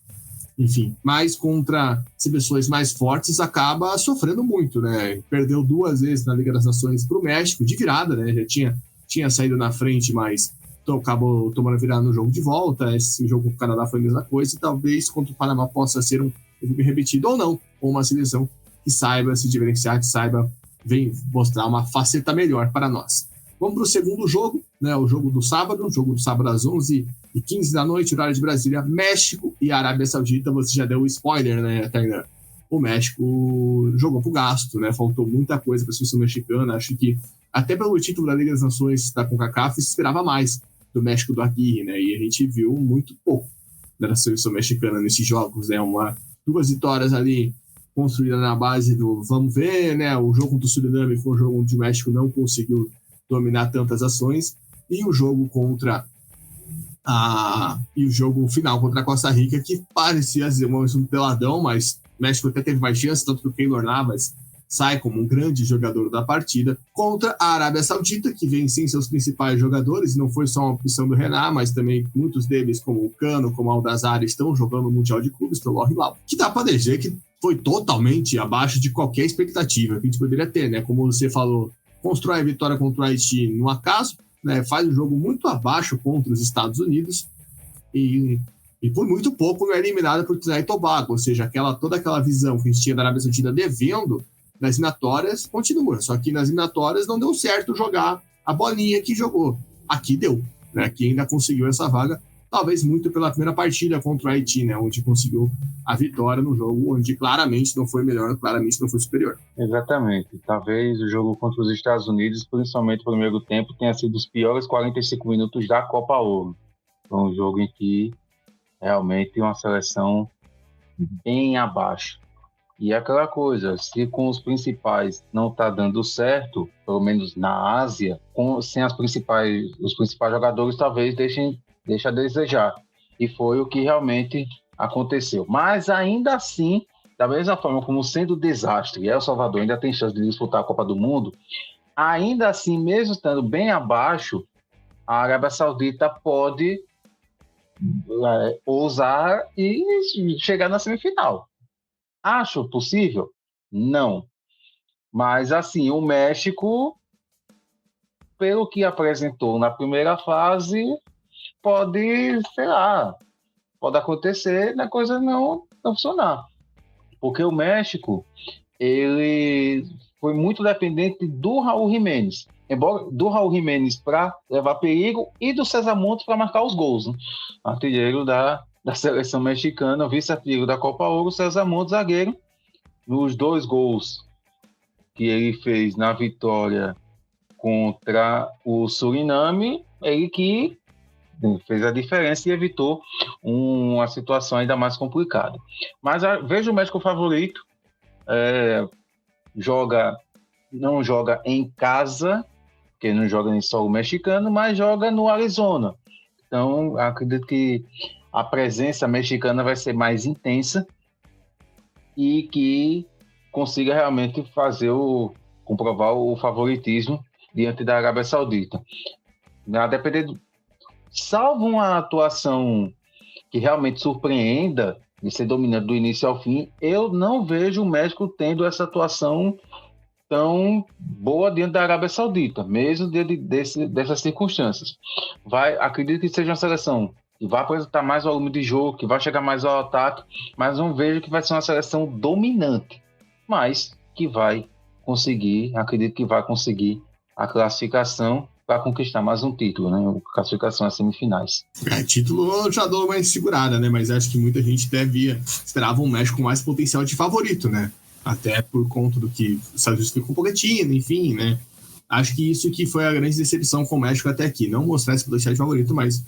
enfim. Mas contra seleções mais fortes acaba sofrendo muito, né? Perdeu 2 vezes na Liga das Nações para o México, de virada, né? Já tinha saído na frente, mas acabou tomando virada no jogo de volta. Esse jogo com o Canadá foi a mesma coisa, e talvez contra o Panamá possa ser um jogo repetido ou não, ou uma seleção que saiba se diferenciar, que saiba mostrar uma faceta melhor para nós. Vamos para o segundo jogo, né? O jogo do sábado às 11h15 da noite, horário de Brasília, México e Arábia Saudita. Você já deu o spoiler, né, Tainá? O México jogou pro gasto, né? Faltou muita coisa para a seleção mexicana. Acho que até pelo título da Liga das Nações da CONCACAF se esperava mais do México do Aguirre, né? E a gente viu muito pouco da seleção mexicana nesses jogos, né? 2 vitórias ali construída na base do vamos ver, né? O jogo contra o Suriname foi um jogo onde o México não conseguiu dominar tantas ações, e o jogo e o jogo final contra a Costa Rica, que parecia ser um peladão, mas o México até teve mais chance, tanto que o Keylor Navas sai como um grande jogador da partida, contra a Arábia Saudita, que vem sem seus principais jogadores, não foi só uma opção do Renan, mas também muitos deles, como o Cano, como o Aldazar, estão jogando no Mundial de Clubes pelo Al Hilal, que dá para dizer que foi totalmente abaixo de qualquer expectativa que a gente poderia ter, né? Como você falou, constrói a vitória contra o Haiti no acaso, né? Faz um jogo muito abaixo contra os Estados Unidos e por muito pouco é eliminada por Trinidad e Tobago, ou seja, toda aquela visão que a gente tinha da Arábia Saudita devendo nas eliminatórias continua, só que nas eliminatórias não deu certo jogar a bolinha que jogou. Aqui deu, né? Aqui ainda conseguiu essa vaga, talvez muito pela primeira partida contra o Haiti, né? Onde conseguiu a vitória no jogo, onde claramente não foi melhor, claramente não foi superior. Exatamente. Talvez o jogo contra os Estados Unidos, principalmente no primeiro tempo, tenha sido os piores 45 minutos da Copa Ouro. Foi um jogo em que realmente uma seleção bem abaixo. E aquela coisa, se com os principais não está dando certo, pelo menos na Ásia, sem os principais jogadores, talvez deixe a desejar. E foi o que realmente aconteceu. Mas ainda assim, da mesma forma como sendo desastre, El Salvador ainda tem chance de disputar a Copa do Mundo, ainda assim, mesmo estando bem abaixo, a Arábia Saudita pode ousar e chegar na semifinal. Acho possível? Não. Mas, assim, o México, pelo que apresentou na primeira fase, pode acontecer da coisa não funcionar. Porque o México, ele foi muito dependente do Raul Jiménez. Embora do Raul Jiménez para levar perigo e do César Montes para marcar os gols, né? Artilheiro da seleção mexicana, vice-artilheiro da Copa Ouro, César Montes, zagueiro. Nos 2 gols que ele fez na vitória contra o Suriname, ele que fez a diferença e evitou uma situação ainda mais complicada. Mas vejo o México favorito, não joga em casa, porque não joga em solo mexicano, mas joga no Arizona. Então, acredito que a presença mexicana vai ser mais intensa e que consiga realmente comprovar o favoritismo diante da Arábia Saudita. A depender salvo uma atuação que realmente surpreenda, de ser dominante do início ao fim, eu não vejo o México tendo essa atuação tão boa diante da Arábia Saudita, mesmo dessas circunstâncias. Acredito que seja uma seleção que vai apresentar mais volume de jogo, que vai chegar mais ao ataque, mas não vejo que vai ser uma seleção dominante, mas que vai conseguir, acredito que vai conseguir a classificação para conquistar mais um título, né? A classificação às semifinais. Título eu já dou mais segurada, né? Mas acho que muita gente até esperava um México com mais potencial de favorito, né? Até por conta do que os Estados Unidos ficou com o Pochettino, enfim, né? Acho que isso que foi a grande decepção com o México até aqui. Não mostrar esse potencial de favorito, mas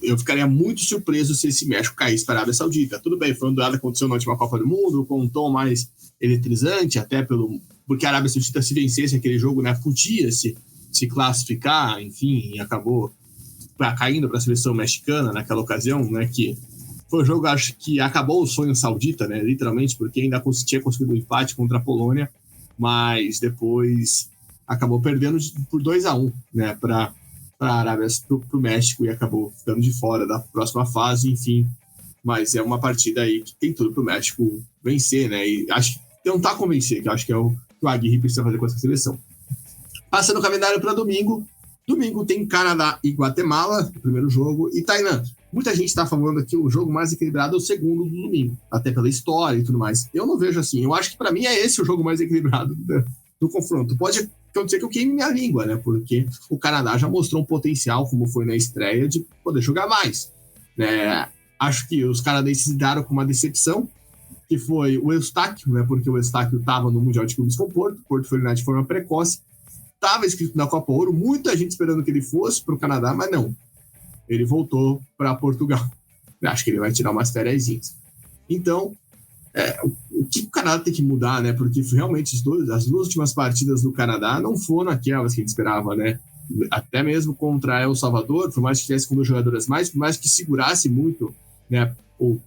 eu ficaria muito surpreso se esse México caísse para a Arábia Saudita. Tudo bem, foi um duelo que aconteceu na última Copa do Mundo, com um tom mais eletrizante, até porque a Arábia Saudita, se vencesse aquele jogo, né, podia se classificar, enfim, e acabou caindo para a seleção mexicana naquela ocasião, né, que foi um jogo, acho que acabou o sonho saudita, né, literalmente, porque ainda tinha conseguido um empate contra a Polônia, mas depois acabou perdendo por 2-1, né, para a Arábia, para o México, e acabou ficando de fora da próxima fase, enfim. Mas é uma partida aí que tem tudo para o México vencer, né, e acho que tentar convencer, que acho que é o que o Aguirre precisa fazer com essa seleção. Passando o calendário para domingo tem Canadá e Guatemala, o primeiro jogo, e Tailândia. Muita gente está falando que o jogo mais equilibrado é o segundo do domingo, até pela história e tudo mais. Eu não vejo assim. Eu acho que para mim é esse o jogo mais equilibrado do confronto. Pode acontecer que eu queime minha língua, né? Porque o Canadá já mostrou um potencial, como foi na estreia, de poder jogar mais. Né? Acho que os canadenses lidaram com uma decepção, que foi o Eustáquio, né? Porque o Eustáquio estava no Mundial de Clubes com o Porto foi eliminado de forma precoce, estava inscrito na Copa Ouro, muita gente esperando que ele fosse para o Canadá, mas não. Ele voltou para Portugal. Acho que ele vai tirar umas fériasinhas. Então, o que o Canadá tem que mudar, né? Porque realmente as duas últimas partidas do Canadá não foram aquelas que a gente esperava, né? Até mesmo contra El Salvador, por mais que tivesse com 2 jogadoras mais, por mais que segurasse muito, né?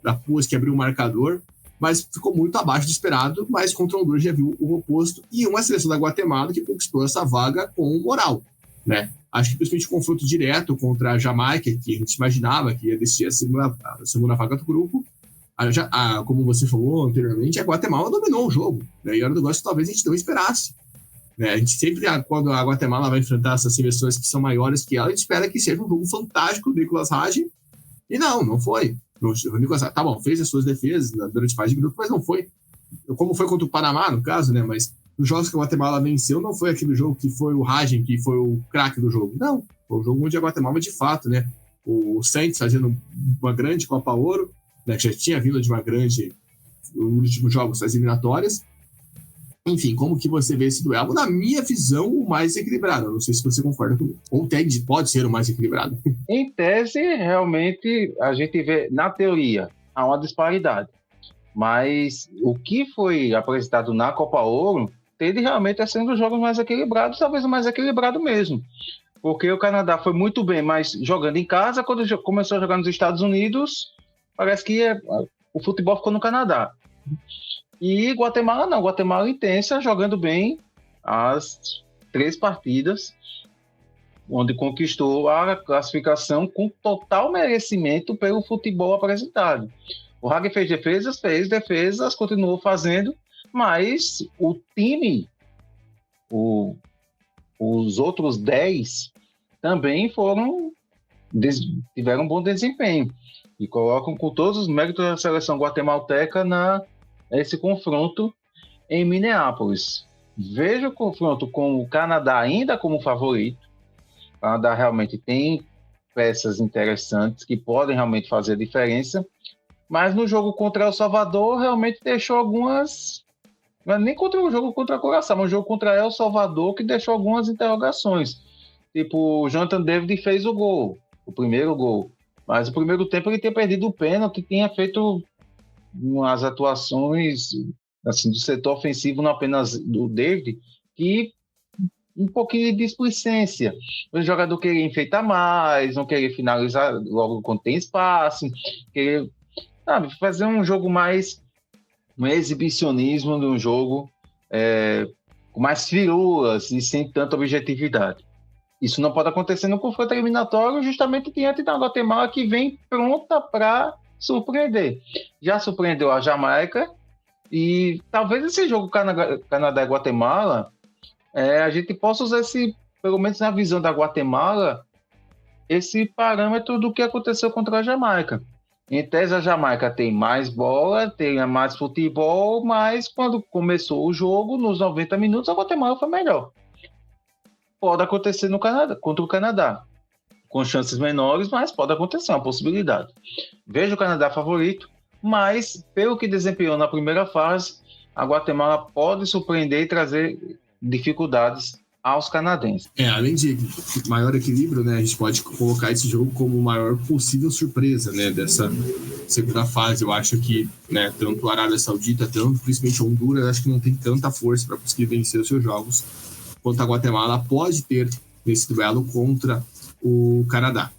A Pus que abriu o marcador, mas ficou muito abaixo do esperado, mas contra o Honduras já viu o oposto, e uma seleção da Guatemala que conquistou essa vaga com moral, né? Acho que principalmente o confronto direto contra a Jamaica, que a gente imaginava que ia decidir a segunda vaga do grupo, como você falou anteriormente, a Guatemala dominou o jogo, né? E era um negócio que talvez a gente não esperasse, né? A gente sempre, quando a Guatemala vai enfrentar essas seleções que são maiores que ela, a gente espera que seja um jogo fantástico do Nicolas Hagi, e não foi. O Nicolas, tá bom, fez as suas defesas durante a fase de grupo, mas não foi. Como foi contra o Panamá, no caso, né? Mas nos jogos que a Guatemala venceu, não foi aquele jogo que foi o Hagi, que foi o craque do jogo. Não, foi um jogo onde a Guatemala, de fato, né? O Saints fazendo uma grande Copa Ouro, né? Que já tinha vindo de uma grande nos últimos jogos, das eliminatórias. Enfim, como que você vê esse duelo? Na minha visão, o mais equilibrado. Eu não sei se você concorda comigo. Ou pode ser o mais equilibrado. Em tese, realmente, a gente vê, na teoria, há uma disparidade. Mas o que foi apresentado na Copa Ouro tende realmente a ser um dos jogos mais equilibrados, talvez o mais equilibrado mesmo. Porque o Canadá foi muito bem, mas jogando em casa, quando começou a jogar nos Estados Unidos, parece que o futebol ficou no Canadá. E Guatemala não, Guatemala intensa, jogando bem as 3 partidas, onde conquistou a classificação com total merecimento pelo futebol apresentado. O Hagi fez defesas, continuou fazendo, mas o time, os outros 10 também tiveram um bom desempenho e colocam com todos os méritos da seleção guatemalteca esse confronto em Minneapolis. Vejo o confronto com o Canadá ainda como favorito. O Canadá realmente tem peças interessantes que podem realmente fazer a diferença, mas no jogo contra El Salvador realmente deixou algumas... Não é nem contra o jogo contra a Curaçao, mas o jogo contra El Salvador que deixou algumas interrogações. Tipo, o Jonathan David fez o primeiro gol, mas no primeiro tempo ele tinha perdido o pênalti, tinha feito umas atuações assim, do setor ofensivo, não apenas do David, que um pouquinho de displicência. O jogador queria enfeitar mais, não queria finalizar logo quando tem espaço, queria fazer um jogo mais, um exibicionismo de um jogo com mais firulas e sem tanta objetividade. Isso não pode acontecer no confronto eliminatório, justamente diante da Guatemala, que vem pronta para surpreender. Já surpreendeu a Jamaica e talvez esse jogo Canadá e Guatemala, a gente possa usar pelo menos na visão da Guatemala, esse parâmetro do que aconteceu contra a Jamaica. Em tese, a Jamaica tem mais bola, tem mais futebol, mas quando começou o jogo, nos 90 minutos, a Guatemala foi melhor. Pode acontecer no Canadá, contra o Canadá, com chances menores, mas pode acontecer, é uma possibilidade. Vejo o Canadá favorito, mas pelo que desempenhou na primeira fase, a Guatemala pode surpreender e trazer dificuldades aos canadenses. Além de maior equilíbrio, né, a gente pode colocar esse jogo como maior possível surpresa, né, dessa segunda fase. Eu acho que, né, tanto a Arábia Saudita, principalmente a Honduras, acho que não tem tanta força para conseguir vencer os seus jogos, quanto a Guatemala pode ter nesse duelo contra o Canadá.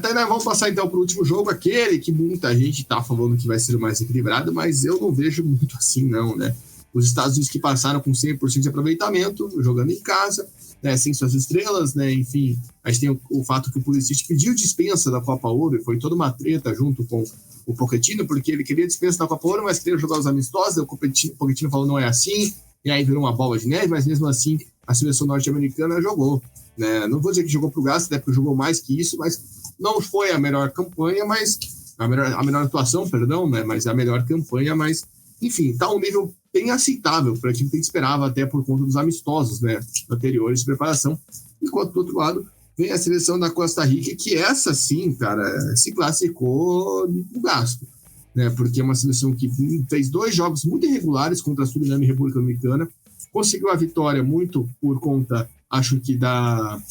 Tainá, vamos passar então para o último jogo, aquele que muita gente está falando que vai ser o mais equilibrado, mas eu não vejo muito assim não, né? Os Estados Unidos que passaram com 100% de aproveitamento, jogando em casa, né, sem suas estrelas, né, enfim, a gente tem o fato que o Pulisic pediu dispensa da Copa Ouro, e foi toda uma treta junto com o Pochettino, porque ele queria dispensa da Copa Ouro, mas queria jogar os amistosos, o Pochettino falou não é assim, e aí virou uma bola de neve, mas mesmo assim a seleção norte-americana jogou, né, não vou dizer que jogou pro gasto, né, porque jogou mais que isso, mas não foi a melhor campanha, mas a melhor atuação, perdão, né, mas a melhor campanha, mas enfim, tá um nível bem aceitável para aquilo que a gente esperava, até por conta dos amistosos, né, anteriores de preparação. Enquanto, do outro lado, vem a seleção da Costa Rica, que essa sim, cara, se classificou no gasto, né, porque é uma seleção que fez 2 jogos muito irregulares contra a Suriname e a República Dominicana, conseguiu a vitória muito por conta, acho que da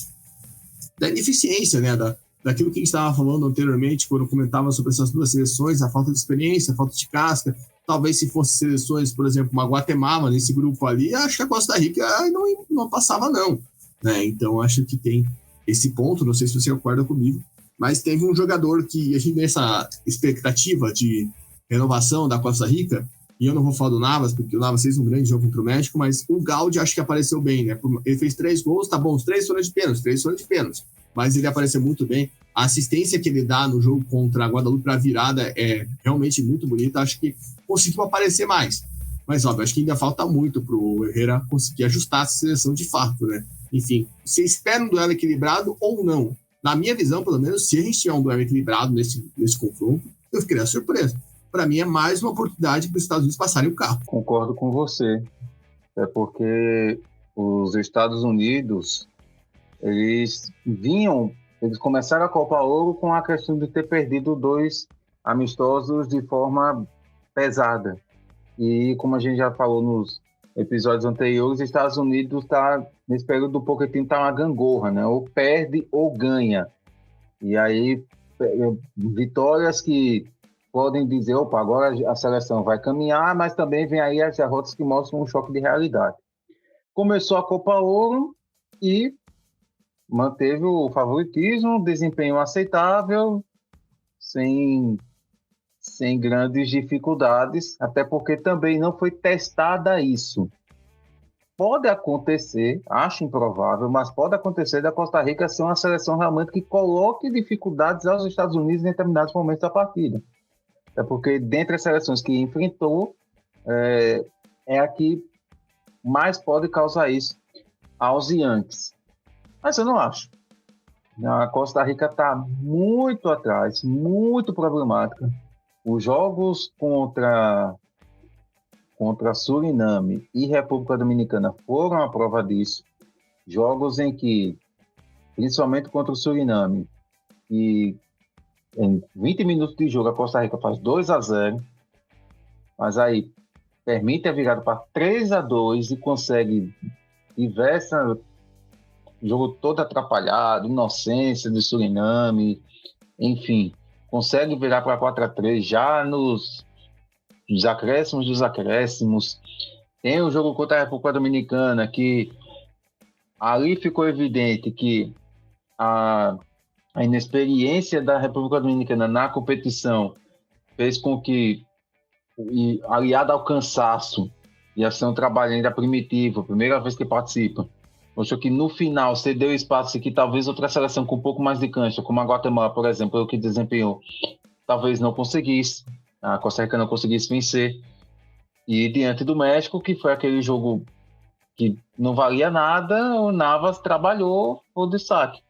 ineficiência, né, daquilo que a gente estava falando anteriormente, quando comentava sobre essas duas seleções, a falta de experiência, a falta de casca. Talvez se fosse seleções, por exemplo, uma Guatemala nesse grupo ali, acho que a Costa Rica não passava não, né? Então acho que tem esse ponto, não sei se você concorda comigo, mas teve um jogador que a gente tem essa expectativa de renovação da Costa Rica, e eu não vou falar do Navas, porque o Navas fez um grande jogo contra o México, mas o Gaudio acho que apareceu bem, né? Ele fez 3 gols, tá bom, os 3 foram de pênalti, mas ele apareceu muito bem. A assistência que ele dá no jogo contra a Guadalupe para a virada é realmente muito bonita, acho que conseguiu aparecer mais. Mas, óbvio, acho que ainda falta muito para o Herrera conseguir ajustar essa seleção de fato, né? Enfim, você espera um duelo equilibrado ou não? Na minha visão, pelo menos, se a gente tiver um duelo equilibrado nesse confronto, eu ficaria surpreso. Para mim, é mais uma oportunidade para os Estados Unidos passarem o carro. Concordo com você. É porque os Estados Unidos, eles começaram a Copa Ouro com a questão de ter perdido 2 amistosos de forma pesada. E como a gente já falou nos episódios anteriores, os Estados Unidos nesse período do Pochettino está uma gangorra, né? Ou perde ou ganha. E aí, vitórias que podem dizer, opa, agora a seleção vai caminhar, mas também vem aí as derrotas que mostram um choque de realidade. Começou a Copa Ouro e manteve o favoritismo, desempenho aceitável, sem grandes dificuldades, até porque também não foi testada isso. Pode acontecer, acho improvável, mas pode acontecer da Costa Rica ser uma seleção realmente que coloque dificuldades aos Estados Unidos em determinados momentos da partida. É porque, dentre as seleções que enfrentou, é a que mais pode causar isso aos Yankees. Mas eu não acho. A Costa Rica está muito atrás, muito problemática. Os jogos contra Suriname e República Dominicana foram a prova disso. Jogos em que, principalmente contra o Suriname, e em 20 minutos de jogo a Costa Rica faz 2-0, mas aí permite a virada para 3-2 e consegue jogo todo atrapalhado, inocência do Suriname, enfim, consegue virar para 4-3 já nos acréscimos dos acréscimos. Tem o jogo contra a República Dominicana, que ali ficou evidente que a inexperiência da República Dominicana na competição fez com que, aliado ao cansaço, ia ser um trabalho ainda primitivo, primeira vez que participa, mostrou que no final cedeu espaço que talvez outra seleção com um pouco mais de cancha, como a Guatemala, por exemplo, que desempenhou, talvez não conseguisse, a Costa Rica não conseguisse vencer. E diante do México, que foi aquele jogo que não valia nada, o Navas trabalhou o destaque.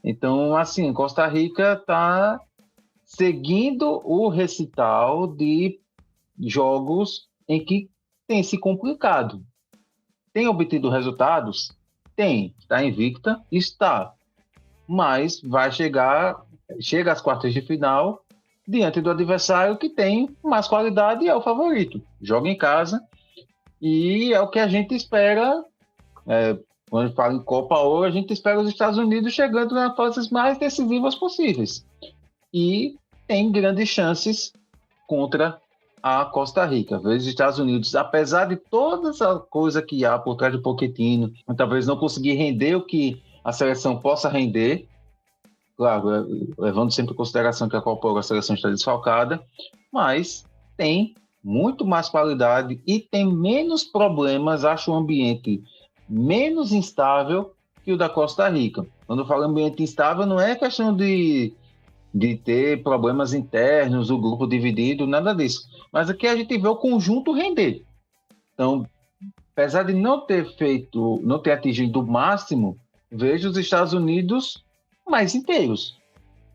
Então, assim, Costa Rica está seguindo o recital de jogos em que tem se complicado. Tem obtido resultados? Tem. Está invicta? Está. Mas chega às quartas de final diante do adversário que tem mais qualidade e é o favorito. Joga em casa e é o que a gente espera. Quando a gente fala em Copa Ouro, a gente espera os Estados Unidos chegando nas fases mais decisivas possíveis. E tem grandes chances contra a Costa Rica. Às vezes os Estados Unidos, apesar de toda essa coisa que há por trás de Pochettino, talvez não conseguir render o que a seleção possa render, claro, levando sempre em consideração que a Copa Ouro a seleção está desfalcada, mas tem muito mais qualidade e tem menos problemas, acho o ambiente menos instável que o da Costa Rica. Quando eu falo ambiente instável, não é questão de ter problemas internos, o grupo dividido, nada disso. Mas aqui a gente vê o conjunto render. Então, apesar de não ter atingido o máximo, vejo os Estados Unidos mais inteiros.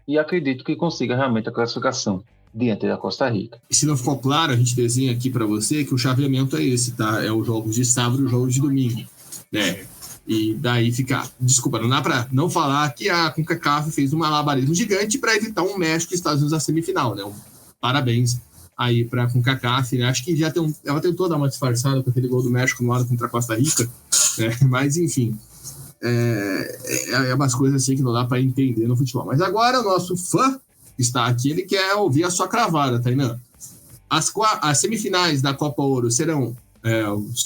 E acredito que consiga realmente a classificação diante da Costa Rica. E se não ficou claro, a gente desenha aqui para você que o chaveamento é esse, tá? É os jogos de sábado e os jogos de domingo. E daí fica... Desculpa, não dá para não falar que a CONCACAF fez um malabarismo gigante para evitar um México e Estados Unidos na semifinal, né? Parabéns aí para a CONCACAF, né? Acho que ela tentou dar uma disfarçada com aquele gol do México no lado contra a Costa Rica, né? Mas enfim, é umas coisas assim que não dá para entender no futebol. Mas agora o nosso fã está aqui, ele quer ouvir a sua cravada, Tainã. As semifinais da Copa Ouro serão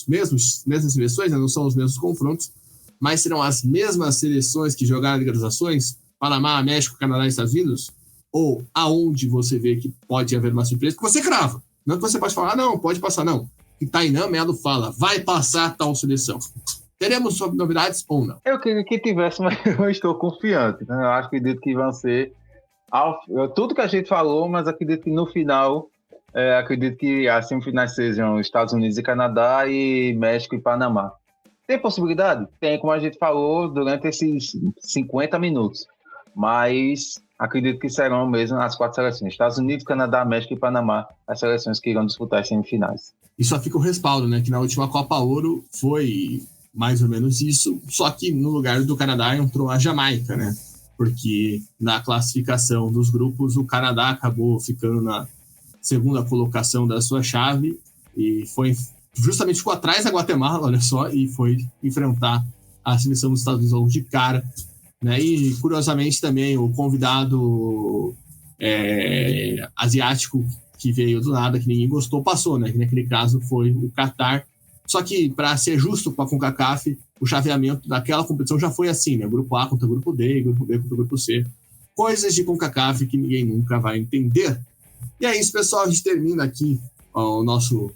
mesmas seleções, né? Não são os mesmos confrontos, mas serão as mesmas seleções que jogaram a Liga das Nações? Panamá, México, Canadá e Estados Unidos? Ou aonde você vê que pode haver uma surpresa? Que você crava. Não que você pode falar, não, pode passar, não. E Tainã Melo fala, vai passar tal seleção. Teremos novidades ou não? Eu queria que tivesse, mas eu estou confiante. Né? Eu acredito que vão ser tudo que a gente falou, mas acredito que no final, acredito que as semifinais sejam Estados Unidos e Canadá e México e Panamá. Tem possibilidade? Tem, como a gente falou durante esses 50 minutos. Mas acredito que serão mesmo as 4 seleções. Estados Unidos, Canadá, México e Panamá, as seleções que irão disputar as semifinais. E só fica o respaldo, né? Que na última Copa Ouro foi mais ou menos isso, só que no lugar do Canadá entrou a Jamaica, né? Porque na classificação dos grupos, o Canadá acabou ficando na segunda colocação da sua chave e ficou atrás da Guatemala, olha só, e foi enfrentar a seleção dos Estados Unidos logo de cara, né? E curiosamente também o convidado asiático que veio do nada, que ninguém gostou, passou, né? Que naquele caso foi o Catar. Só que, para ser justo com a CONCACAF, o chaveamento daquela competição já foi assim, né? Grupo A contra Grupo D, Grupo B contra Grupo C. Coisas de CONCACAF que ninguém nunca vai entender. E é isso, pessoal. A gente termina aqui o nosso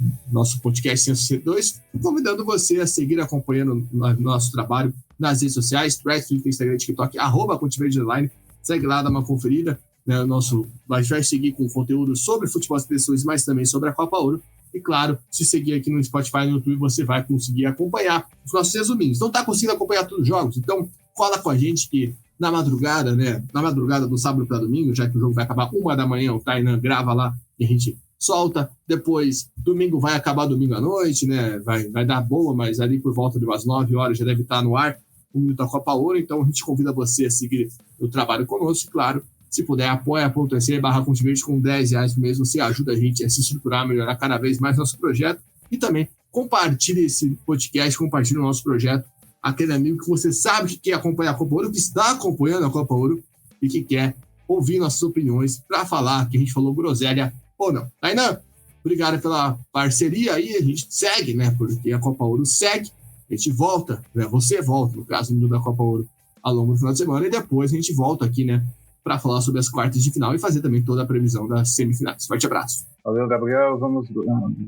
podcast 162, convidando você a seguir acompanhando o nosso trabalho nas redes sociais, Threads, Twitter, Instagram, TikTok, @ContiVerde Online. Segue lá, dá uma conferida. Né? A gente vai seguir com conteúdo sobre futebol das pessoas, mas também sobre a Copa Ouro. E claro, se seguir aqui no Spotify e no YouTube, você vai conseguir acompanhar os nossos resuminhos. Não está conseguindo acompanhar todos os jogos? Então, cola com a gente que na madrugada, né? Na madrugada do sábado para domingo, já que o jogo vai acabar 1h da manhã, o Tainan grava lá e a gente solta. Depois, domingo vai acabar domingo à noite, né? Vai dar boa, mas ali por volta de umas 9 horas já deve estar no ar o Minuto da Copa Ouro. Então, a gente convida você a seguir o trabalho conosco, claro. Se puder, apoia.se/ContiVerde com R$10 por mês. Você ajuda a gente a se estruturar, a melhorar cada vez mais nosso projeto. E também compartilhe esse podcast, compartilhe o nosso projeto. Aquele amigo que você sabe que quer acompanhar a Copa Ouro, que está acompanhando a Copa Ouro e que quer ouvir nossas opiniões para falar que a gente falou groselha ou não. Tainan, obrigado pela parceria aí. A gente segue, né? Porque a Copa Ouro segue. A gente volta, né? Você volta, no caso, no da Copa Ouro, ao longo do final de semana. E depois a gente volta aqui, né? Para falar sobre as quartas de final e fazer também toda a previsão das semifinais. Forte abraço. Valeu, Gabriel. Vamos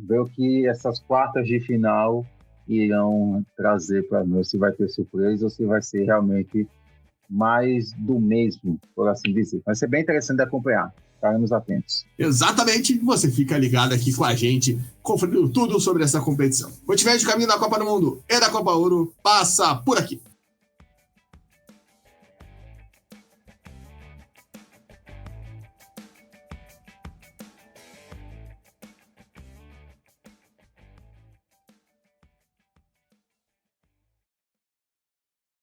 ver o que essas quartas de final irão trazer para nós. Se vai ter surpresa ou se vai ser realmente mais do mesmo, por assim dizer. Vai ser bem interessante de acompanhar. Estaremos atentos. Exatamente, você fica ligado aqui com a gente, conferindo tudo sobre essa competição. O Cotiverde, caminho da Copa do Mundo e da Copa Ouro, passa por aqui.